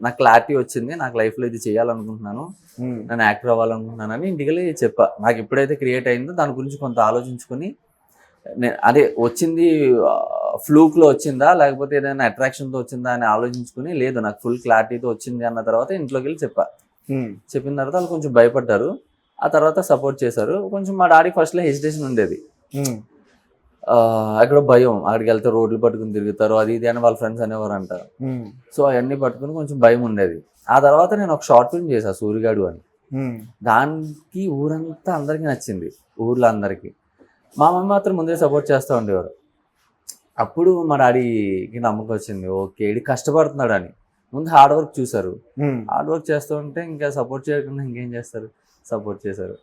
నాకు క్లారిటీ వచ్చింది, నాకు లైఫ్లో ఇది చేయాలనుకుంటున్నాను, నేను యాక్టర్ అవ్వాలనుకుంటున్నానని ఇంటికి వెళ్ళి చెప్పా. నాకు ఎప్పుడైతే క్రియేట్ అయిందో దాని గురించి కొంత ఆలోచించుకొని, అదే వచ్చింది ఫ్లూక్లో వచ్చిందా లేకపోతే ఏదైనా అట్రాక్షన్తో వచ్చిందా అని ఆలోచించుకుని, లేదు నాకు ఫుల్ క్లారిటీతో వచ్చింది అన్న తర్వాత ఇంట్లోకి వెళ్ళి చెప్పిన తర్వాత వాళ్ళు కొంచెం భయపడ్డారు. ఆ తర్వాత సపోర్ట్ చేశారు. కొంచెం మా డాడీ ఫస్ట్లో హెసిటేషన్ ఉండేది, అక్కడ భయం, అక్కడికి వెళ్తే రోడ్లు పట్టుకుని తిరుగుతారు అది ఇది అని వాళ్ళ ఫ్రెండ్స్ అనేవారు అంట. సో అవన్నీ పట్టుకుని కొంచెం భయం ఉండేది. ఆ తర్వాత నేను ఒక షార్ట్ ఫిల్మ్ చేశాను, సూరిగాడు అని. దానికి ఊరంతా అందరికీ నచ్చింది, ఊర్లో అందరికీ. మా మమ్మీ మాత్రం ముందే సపోర్ట్ చేస్తూ ఉండేవారు. అప్పుడు మా డాడీకి నమ్మకం వచ్చింది, ఓకే ఇది కష్టపడుతున్నాడు అని. ముందు హార్డ్ వర్క్ చూసారు, హార్డ్ వర్క్ చేస్తూ ఉంటే ఇంకా సపోర్ట్ చేయకుండా ఇంకేం చేస్తారు, సపోర్ట్ చేశారు.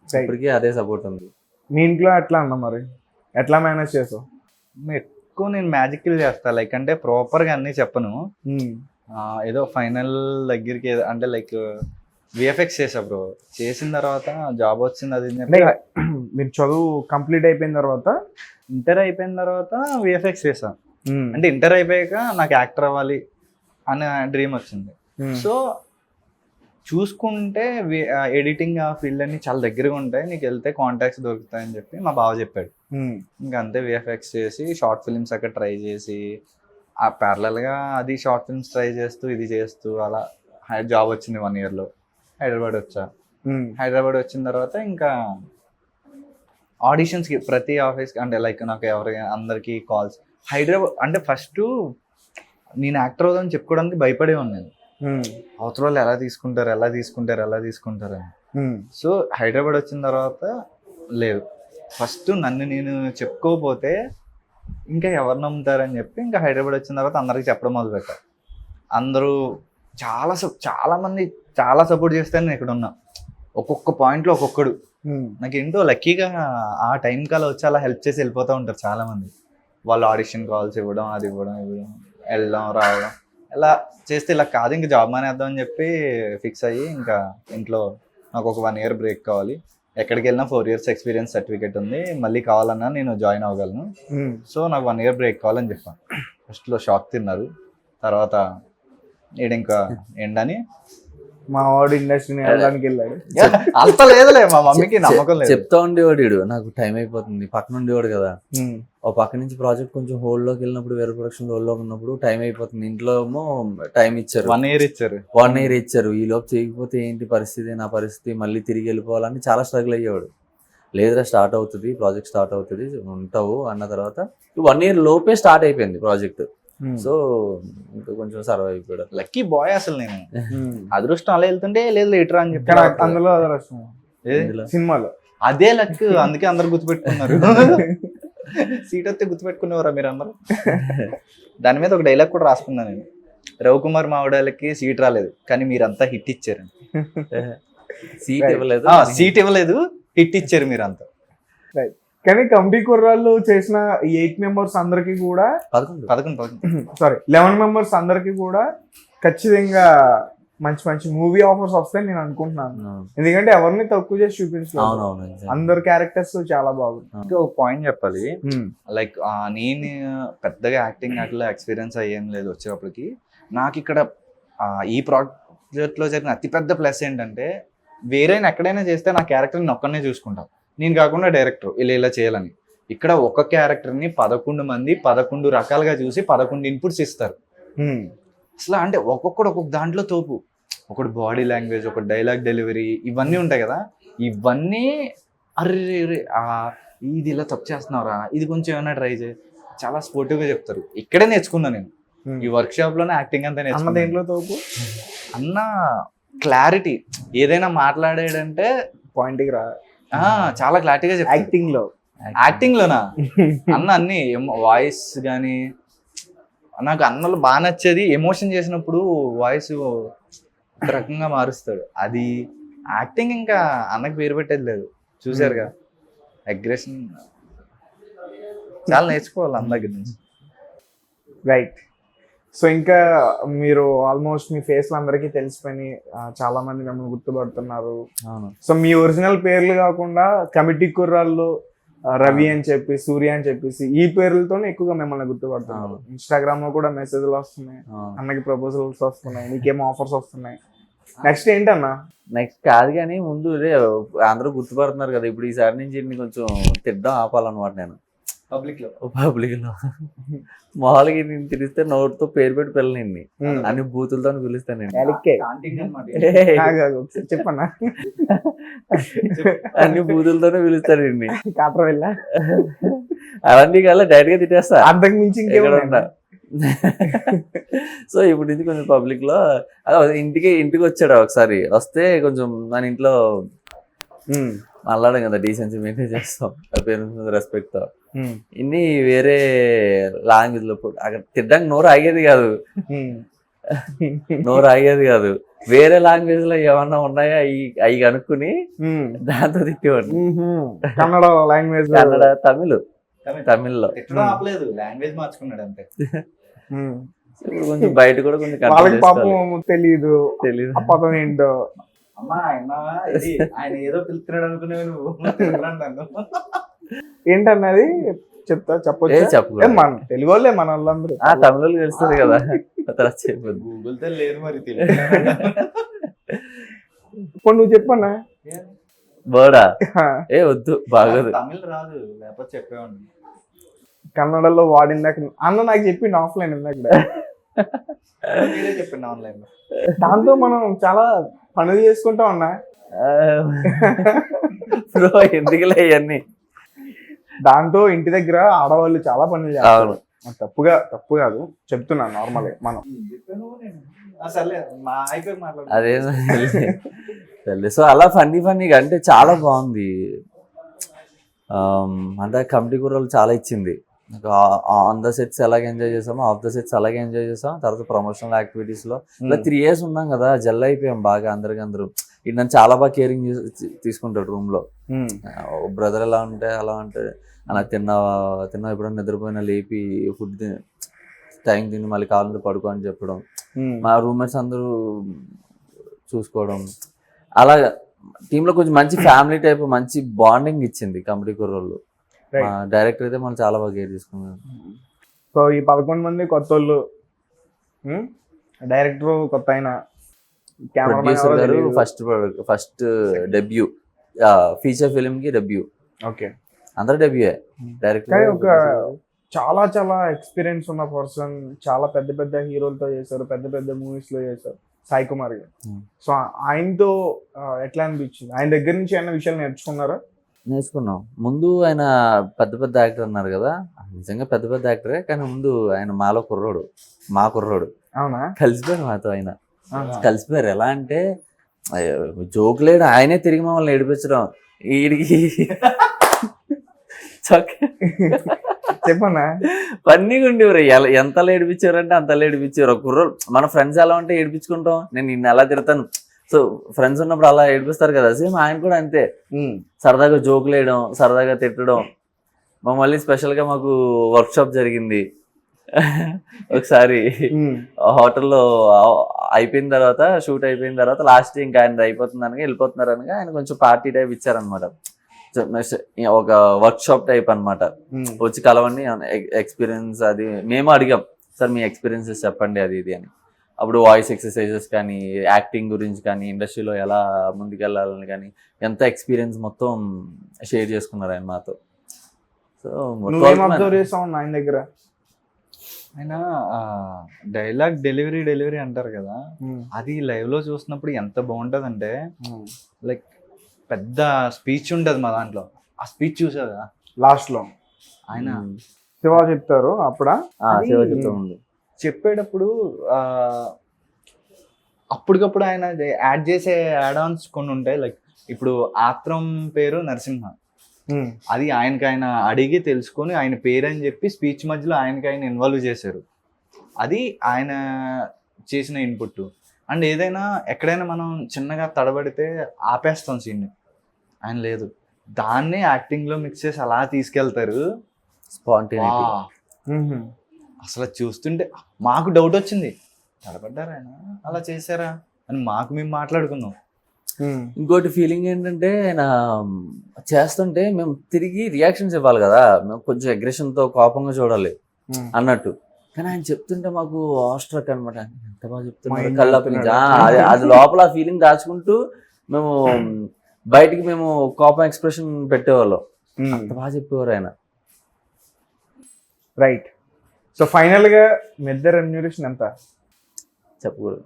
ఇప్పటికీ అదే సపోర్ట్ ఉంది. మీ ఇంట్లో ఎట్లా అన్న మరి ఎట్లా మేనేజ్ చేసావు? ఎక్కువ నేను మ్యాజిక్లు చేస్తా, లైక్ అంటే ప్రాపర్గా అన్నీ చెప్పను. ఏదో ఫైనల్ దగ్గరికి అంటే లైక్ విఎఫ్ఎక్స్ చేసా బ్రో. చేసిన తర్వాత జాబ్ వచ్చింది. అది మీరు చదువు కంప్లీట్ అయిపోయిన తర్వాత, ఇంటర్ అయిపోయిన తర్వాత విఎఫ్ఎక్స్ చేసా. అంటే ఇంటర్ అయిపోయాక నాకు యాక్టర్ అవ్వాలి అనే డ్రీమ్ వచ్చింది. సో చూసుకుంటే ఎడిటింగ్ ఆ ఫీల్డ్ అన్ని చాలా దగ్గరగా ఉంటాయి, నీకు వెళ్తే కాంటాక్ట్స్ దొరుకుతాయని చెప్పి మా బావ చెప్పాడు. ఇంకా అంతే విఎఫ్ఎక్స్ చేసి షార్ట్ ఫిల్మ్స్ అక్కడ ట్రై చేసి, ఆ ప్యారలల్గా అది షార్ట్ ఫిల్మ్స్ ట్రై చేస్తూ ఇది చేస్తూ అలా జాబ్ వచ్చింది 1 yearలో. హైదరాబాద్ వచ్చా. హైదరాబాద్ వచ్చిన తర్వాత ఇంకా ఆడిషన్స్కి ప్రతి ఆఫీస్కి, అంటే లైక్ నాకు అందరికీ కాల్స్. హైదరాబాద్ అంటే ఫస్ట్ నేను యాక్టర్ అవుదామని చెప్పుకోవడానికి భయపడే ఉన్నాను. అవతల వాళ్ళు ఎలా తీసుకుంటారు అని. సో హైదరాబాద్ వచ్చిన తర్వాత లేదు, ఫస్ట్ నన్ను నేను చెప్పుకోకపోతే ఇంకా ఎవరు నమ్ముతారని చెప్పి ఇంకా హైదరాబాద్ వచ్చిన తర్వాత అందరికి చెప్పడం మొదలుపెట్టారు. అందరూ చాలా మంది చాలా సపోర్ట్ చేస్తే నేను ఇక్కడ ఉన్నా. ఒక్కొక్క పాయింట్లో ఒక్కొక్కడు నాకేంటో లక్కీగా ఆ టైం కల్లా వచ్చి అలా హెల్ప్ చేసి వెళ్ళిపోతూ ఉంటారు చాలా మంది. వాళ్ళు ఆడిషన్ కాల్స్ ఇవ్వడం, అది ఇవ్వడం వెళ్ళడం రావడం, ఇలా చేస్తే ఇలా కాదు ఇంకా జాబ్ మానేద్దాం అని చెప్పి ఫిక్స్ అయ్యి, ఇంకా ఇంట్లో నాకు ఒక 1 year బ్రేక్ కావాలి, ఎక్కడికి వెళ్ళినా 4 years ఎక్స్పీరియన్స్ సర్టిఫికేట్ ఉంది, మళ్ళీ కావాలన్నా నేను జాయిన్ అవ్వగలను, సో నాకు 1 year బ్రేక్ కావాలని చెప్పాను. ఫస్ట్లో షాక్ తిన్నారు, తర్వాత నేను ఇంకా ఏంటని మా వాడు ఇండస్ట్రీని వెళ్ళడానికి వెళ్ళాడు. అంత లేదులే, మా మమ్మీకి నమ్మకం లేదు. చెప్తా ఉండేవాడు, నాకు టైం అయిపోతుంది, పక్కన ఉండేవాడు కదా. ఓ పక్క నుంచి ప్రాజెక్ట్ కొంచెం హోల్డ్లోకి వెళ్ళినప్పుడు, వేరే ప్రొడక్షన్ హోల్డ్లో ఉన్నప్పుడు టైం అయిపోతుంది. ఇంట్లో ఏమో టైం ఇచ్చారు, 1 year ఇచ్చారు. 1 year ఇచ్చారు. ఈ లోపు చేయకపోతే ఏంటి పరిస్థితి, నా పరిస్థితి, మళ్ళీ తిరిగి వెళ్ళిపోవాలని చాలా స్ట్రగుల్ అయ్యేవాడు. లేదురా స్టార్ట్ అవుతుంది, ప్రాజెక్ట్ స్టార్ట్ అవుతుంది, ఉంటావు అన్న తర్వాత 1 year లోపే స్టార్ట్ అయిపోయింది ప్రాజెక్ట్. సో ఇంకా కొంచెం సర్వ్ అయిపోయాడు. లక్కీ బాయ్ అసలు నేను. అదృష్టం అలా వెళ్తుంటే లేదు లేటర్ అని కానీ చెప్పి అందులో అదృష్టం సినిమాలో అదే లక్, అందుకే అందరు గుర్తుపెట్టుకున్నారు. సీట్ వస్తే గుర్తుపెట్టుకునేవారా మీరు అందరూ? దాని మీద ఒక డైలాగ్ కూడా రాసుకున్నాను నేను. రవికుమార్ మావిడాలకి సీట్ రాలేదు కానీ మీరంతా హిట్ ఇచ్చారు. సీట్ ఇవ్వలేదు, సీట్ ఇవ్వలేదు, హిట్ ఇచ్చారు మీరంతా. కానీ కమిటీ కుర్రాళ్ళు చేసిన 8 members అందరికి కూడా 11 సారీ 11 members అందరికి కూడా ఖచ్చితంగా మంచి మంచి మూవీ ఆఫర్స్ వస్తాయని నేను అనుకుంటున్నాను. ఎందుకంటే ఎవరిని తక్కువ చేసి చూపించలేదు, అవునవును, అందరు క్యారెక్టర్స్ చాలా బాగుంది. ఇంకా ఒక పాయింట్ చెప్పాలి, లైక్ నేను పెద్దగా యాక్టింగ్ అట్లా ఎక్స్పీరియన్స్ అయ్యేం లేదు వచ్చేటప్పటికి. నాకు ఇక్కడ ఈ ప్రాజెక్ట్ లో జరిగిన అతిపెద్ద ప్లస్ ఏంటంటే వేరేనా ఎక్కడైనా చేస్తే నా క్యారెక్టర్ని ఒక్కనే చూసుకుంటాం, నేను కాకుండా డైరెక్టర్ ఇలా చేయాలని. ఇక్కడ ఒక క్యారెక్టర్ని 11 మంది 11 రకాలుగా చూసి 11 ఇన్పుట్స్ ఇస్తారు అసలు. అంటే ఒక్కొక్కడు ఒక్కొక్క దాంట్లో తోపు, ఒకటి బాడీ లాంగ్వేజ్, ఒక డైలాగ్ డెలివరీ, ఇవన్నీ ఉంటాయి కదా. ఇవన్నీ అర్రే ఇది ఇలా తప్పు చేస్తున్నారా, ఇది కొంచెం ఏమైనా ట్రై చేయి, చాలా స్పోర్టివ్గా చెప్తారు. ఇక్కడే నేర్చుకున్నా నేను, ఈ వర్క్ షాప్ లోనే యాక్టింగ్ అంతా నేర్చుకున్నా. దేంట్లో తోపు అన్న క్లారిటీ, ఏదైనా మాట్లాడాడంటే పాయింట్కి రా, చాలా క్లారిటీగా చెప్తారు. యాక్టింగ్ లోనా అన్న అన్ని వాయిస్ కానీ నాకు అన్నలో బాగా నచ్చేది, ఎమోషన్ చేసినప్పుడు వాయిస్ ఒక రకంగా మారుస్తాడు. అది యాక్టింగ్ ఇంకా అన్నకి పేరు పెట్టేది లేదు, చూసారుగా. అగ్రెషన్ చాలా నేర్చుకోవాలి అన్న దగ్గర నుంచి. రైట్. సో ఇంకా మీరు ఆల్మోస్ట్ మీ ఫేస్లు అందరికీ తెలిసిపోయి చాలా మంది మిమ్మల్ని గుర్తుపడుతున్నారు. సో మీ ఒరిజినల్ పేర్లు కాకుండా కమిటీ కుర్రాళ్ళు, రవి అని చెప్పి, సూర్య అని చెప్పేసి ఈ పేర్లతోనే ఎక్కువగా మిమ్మల్ని గుర్తుపడుతున్నారు. ఇన్స్టాగ్రామ్ లో కూడా మెసేజ్లు వస్తున్నాయి, అన్నకి ప్రపోజల్స్ వస్తున్నాయి, నీకేమో ఆఫర్స్ వస్తున్నాయి. నెక్స్ట్ ఏంటన్నా? నెక్స్ట్ కాదు కానీ ముందు ఇదే అందరూ గుర్తుపడుతున్నారు కదా, ఇప్పుడు ఈసారి నుంచి ఇన్ని కొంచెం తిడ్డం ఆపాలన్నమాట. నేను పబ్లిక్ లో మామూలుగా నేను తిరిగితే నోటితో పేరు పెట్టి పిల్లనింది, అన్ని బూతులతో పిలుస్తాను, చెప్పన్నా, అన్ని బూతులతోనే పిలుస్తానండి. అవన్నీ కల్లా డైరెక్ట్ గా తిట్టేస్తా, అంతకు మించి ఇంకేమన్నా. సో ఇప్పుడు నుంచి కొంచెం పబ్లిక్ లో ఇంటికి వచ్చాడు ఒకసారి, వస్తే కొంచెం మన ఇంట్లో మాట్లాడడం కదా, డీసెన్సీ మెయింటైన్ చేస్తాం, పేరెంట్స్ మీద రెస్పెక్ట్ తో. ఇన్ని వేరే లాంగ్వేజ్ లో అక్కడ తిట్టడానికి నోరు ఆగేది కాదు, వేరే లాంగ్వేజ్ లో ఏమన్నా ఉన్నాయా అవి కనుక్కుని దాంతో తిట్టేవాడు. కన్నడ లాంగ్వేజ్, కన్నడ, తమిళ్లో లాంగ్వేజ్ మార్చుకున్నాడు అంతే. ఇప్పుడు కొంచెం బయట కూడా కొంచెం తెలీదు పదం ఏంటో. అమ్మా ఆయన ఏదో పిలుస్తున్నాడు అనుకునే నువ్వు ఏంటన్నది చెప్పొచ్చు. మన తెలుగు వాళ్ళే, మన వాళ్ళందరూ తమిళ తెలుస్తుంది కదా, గూగుల్ తో లేదు మరి. ఇప్పుడు నువ్వు చెప్పన్నా బోడా వద్దు, బాగోదు, తమిళ రాదు, లేకపోతే చెప్పేవాడిని. కన్నడలో వాడిందాక అన్న నాకు చెప్పిండు ఆఫ్లైన్ ఇందాక, చెప్పిండు ఆన్లైన్ లో. దాంతో మనం చాలా పనులు చేసుకుంటా ఉన్నా బ్రో, ఎందుకులే ఇవన్నీ. దాంతో ఇంటి దగ్గర ఆడవాళ్ళు చాలా పనులు చేస్తారు. తప్పు కాదు చెప్తున్నా, నార్మల్ మనం అదే. సో అలా ఫన్నీగా అంటే చాలా బాగుంది. అంటే కమిటీ కుర్రాళ్ళు చాలా ఇచ్చింది. ఆన్ ద సెట్స్ ఎలాగ ఎంజాయ్ చేసామో, ఆఫ్ ద సెట్స్ అలాగే ఎంజాయ్ చేసాం. తర్వాత ప్రమోషనల్ యాక్టివిటీస్ లో ఇలా 3 years ఉన్నాం కదా, జల్ అయిపోయాం బాగా. అందరూ ఇది నన్ను చాలా బాగా కేరింగ్ తీసుకుంటాడు రూమ్ లో. బ్రదర్ ఎలా ఉంటే అలా అంటే, అలా తిన్నావా ఎప్పుడైనా నిద్రపోయినా లేపి ఫుడ్ టైం తిని మళ్ళీ కాలంలో పడుకో అని చెప్పడం, మా రూమ్మేట్స్ అందరూ చూసుకోవడం, అలా టీంలో కొంచెం మంచి ఫ్యామిలీ టైప్ మంచి బాండింగ్ ఇచ్చింది కమిటీ కుర్రోళ్ళు. డైరెక్టర్ అయితే మనం చాలా బాగా కేర్ తీసుకున్నాం. సో ఈ 11 మంది కొత్త వాళ్ళు, డైరెక్టర్ కొత్త అయిన, ప్రొడ్యూసర్ గారు ఫస్ట్ డెబ్యూ, ఫీచర్ ఫిల్మ్ కి డెబ్యూ. ఓకే, అందరూ డెబ్యూ. డైరెక్టర్ ఒక చాలా ఎక్స్పీరియన్స్ ఉన్న పర్సన్, చాలా పెద్ద హీరోలతో చేశారు, పెద్ద మూవీస్ లో చేశారు, సాయి కుమార్ గారు. సో ఆయనతో ఎట్లా అనిపించింది? ఆయన దగ్గర నుంచి ఏమైనా విషయాలు నేర్చుకున్నారా? నేర్చుకున్నాం. ముందు ఆయన పెద్ద పెద్ద యాక్టర్ అన్నారు కదా, నిజంగా పెద్ద పెద్ద యాక్టరే, కానీ ముందు ఆయన మాలో కుర్రోడు, మా కుర్రోడు అవునా? కలిసిపోయారు మాతో. ఆయన ఆహా. కలిసిపోయారు. ఎలా అంటే జోక్ లేడు, ఆయనే తిరిగి మమ్మల్ని ఏడిపించడం. వీడికి చెప్పన్నా. పన్నీగా ఉండేవారు. ఎంత ఏడిపించారు అంటే అంత ఏడిపించారు. కుర్రోడు మన ఫ్రెండ్స్ ఎలా ఉంటే ఏడిపించుకుంటాం. నేను నిన్ను ఎలా తిడతాను, సో ఫ్రెండ్స్ ఉన్నప్పుడు అలా ఏడిపిస్తారు కదా, సేమ్ ఆయన కూడా అంతే. సరదాగా జోకులు వేయడం, సరదాగా తిట్టడం. మళ్ళీ స్పెషల్గా మాకు వర్క్ షాప్ జరిగింది ఒకసారి హోటల్లో. అయిపోయిన తర్వాత, షూట్ అయిపోయిన తర్వాత లాస్ట్ ఇంకా ఆయన అయిపోతుంది అనగా వెళ్ళిపోతున్నారు అనగా ఆయన కొంచెం పార్టీ టైప్ ఇచ్చారనమాట. ఒక వర్క్ షాప్ టైప్ అనమాట. వచ్చి కలవండి, ఎక్స్పీరియన్స్ అది మేము అడిగాం, సార్ మీ ఎక్స్పీరియన్సెస్ చెప్పండి అది ఇది అని. అప్పుడు వాయిస్ ఎక్సర్సైజెస్ కానీ, యాక్టింగ్ గురించి కానీ, ఇండస్ట్రీలో ఎలా ముందుకెళ్ళాలని కానీ, ఎంత ఎక్స్పీరియన్స్ మొత్తం షేర్ చేసుకున్నారు ఆయన మాతో. సో అబ్జర్వ్ చేస్తావు ఆయన దగ్గర? ఆయన డైలాగ్ డెలివరీ అంటారు కదా, అది లైవ్ లో చూసినప్పుడు ఎంత బాగుంటది అంటే, లైక్ పెద్ద స్పీచ్ ఉంటది మా దాంట్లో. ఆ స్పీచ్ చూసావా లాస్ట్ లో ఆయన శివ చెప్తారు అప్పుడా? శివ చెప్తా ఉంది. చెప్పేటప్పుడు అప్పటికప్పుడు ఆయన యాడ్ చేసే యాడ్ ఆన్స్ కొన్ని ఉంటాయి. లైక్ ఇప్పుడు ఆత్రం పేరు నరసింహ, అది ఆయన అడిగి తెలుసుకొని ఆయన పేరు అని చెప్పి స్పీచ్ మధ్యలో ఆయన ఇన్వాల్వ్ చేశారు. అది ఆయన చేసిన ఇన్పుట్. అండ్ ఏదైనా ఎక్కడైనా మనం చిన్నగా తడబడితే ఆపేస్తాం సీన్ని, ఆయన లేదు, దాన్నే యాక్టింగ్ లో మిక్స్ చేసి అలా తీసుకెళ్తారు. స్పాంటేనిటీ. అసలు చూస్తుంటే మాకు డౌట్ వచ్చింది, తడబడ్డారా ఆయన, అలా చేశారా అని మాకు మేము మాట్లాడుకున్నాం. ఇంకోటి ఫీలింగ్ ఏంటంటే, ఆయన చేస్తుంటే మేము తిరిగి రియాక్షన్స్ ఇవ్వాలి కదా, మేము కొంచెం అగ్రెషన్తో కోపంగా చూడాలి అన్నట్టు. కానీ ఆయన చెప్తుంటే మాకు ఆస్ట్రక్ అనమాట. ఎంత బాగా చెప్తున్నారు, కళ్ళప్ప నుంచి అది లోపల ఆ ఫీలింగ్ దాచుకుంటూ మేము బయటికి మేము కోపం ఎక్స్ప్రెషన్ పెట్టేవాళ్ళం. అంత బాగా చెప్పేవారు ఆయన. రైట్. సో ఫైనల్ గా మీ ఇద్దరు రెమ్యూనరేషన్ ఎంత? చెప్పకూడదు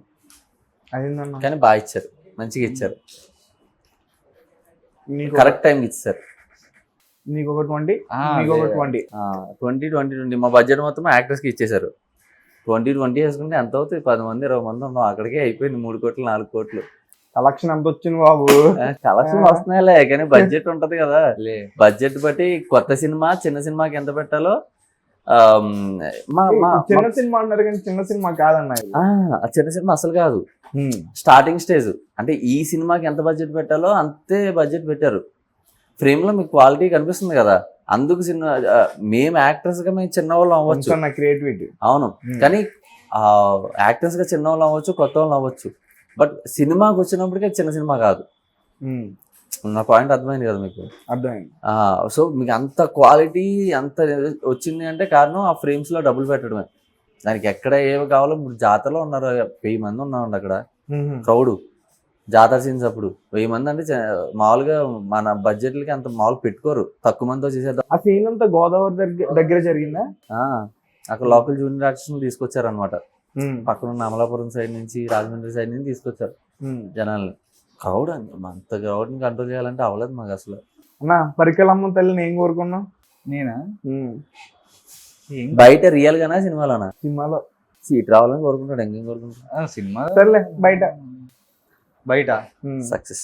అదేందన్నా? కానీ బాగా ఇచ్చారు, మంచిగా ఇచ్చారు, కరెక్ట్ టైంకి ఇచ్చారు. నీకు ఒక 20, నీకు ఒక 20. 20 మా బడ్జెట్ మొత్తం యాక్టర్స్కి ఇచ్చేసారు. 20 వేసుకుంటే ఎంత అవుతుంది? 10 మంది 20 మంది ఉన్నాం, అక్కడికే అయిపోయింది 3 కోట్లు 4 కోట్లు. కలెక్షన్ ఎంత వచ్చింది బాబు? కలెక్షన్ వస్తున్నాయిలే, కానీ బడ్జెట్ ఉంటది కదా. బడ్జెట్ బట్టి కొత్త సినిమా, చిన్న సినిమాకి ఎంత పెట్టాలో. చిన్న సినిమా అన్నారు కానీ చిన్న సినిమా కాదన్న. చిన్న సినిమా అసలు కాదు, స్టార్టింగ్ స్టేజ్. అంటే ఈ సినిమాకి ఎంత బడ్జెట్ పెట్టాలో అంతే బడ్జెట్ పెట్టారు. ఫ్రేమ్ లో మీకు క్వాలిటీ కనిపిస్తుంది కదా, అందుకు సినిమా. మేము యాక్టర్స్ గా మేము చిన్న వాళ్ళం అవ్వచ్చు, క్రియేటివిటీ. అవును, కానీ యాక్టర్స్ గా చిన్న వాళ్ళు అవ్వచ్చు, కొత్త వాళ్ళు అవ్వచ్చు. బట్ సినిమాకి వచ్చినప్పటికే చిన్న సినిమా కాదు. నా పాయింట్ అర్థమైంది కదా మీకు? అర్థమైంది. సో మీకు అంత క్వాలిటీ అంత వచ్చింది అంటే కారణం ఆ ఫ్రేమ్స్ లో డబ్బులు పెట్టడమే. దానికి ఎక్కడ ఏమి కావాలో. ఇప్పుడు జాతరలో ఉన్నారు 1000 మంది ఉన్నామండి అక్కడ క్రౌడ్. జాతర సీన్స్ అప్పుడు 1000 మంది అంటే మామూలుగా మన బడ్జెట్లకి అంత మామూలు పెట్టుకోరు, తక్కువ మందితో చేసేద్దాం. ఆ సీన్ అంతా గోదావరి దగ్గర జరిగిందా? అక్కడ లోకల్ జూనియర్ ఆర్టిస్ట్ తీసుకొచ్చారు అనమాట. పక్కన ఉన్న అమలాపురం సైడ్ నుంచి, రాజమండ్రి సైడ్ నుంచి తీసుకొచ్చారు జనాల్ని. క్రౌడ్ అంత క్రౌడ్ ని కంట్రోల్ చేయాలంటే అవ్వలేదు మాకు అసలు. అన్నా పరికలమ్మ తల్లిని ఏం కోరుకున్నావు? నేనా? బయట రియల్ గానా సినిమాలోనా? సినిమాలో సీట్ రావాలని కోరుకుంటాడు, ఇంకేం కోరుకుంటాడు? సినిమా సర్లే బయట బయట సక్సెస్.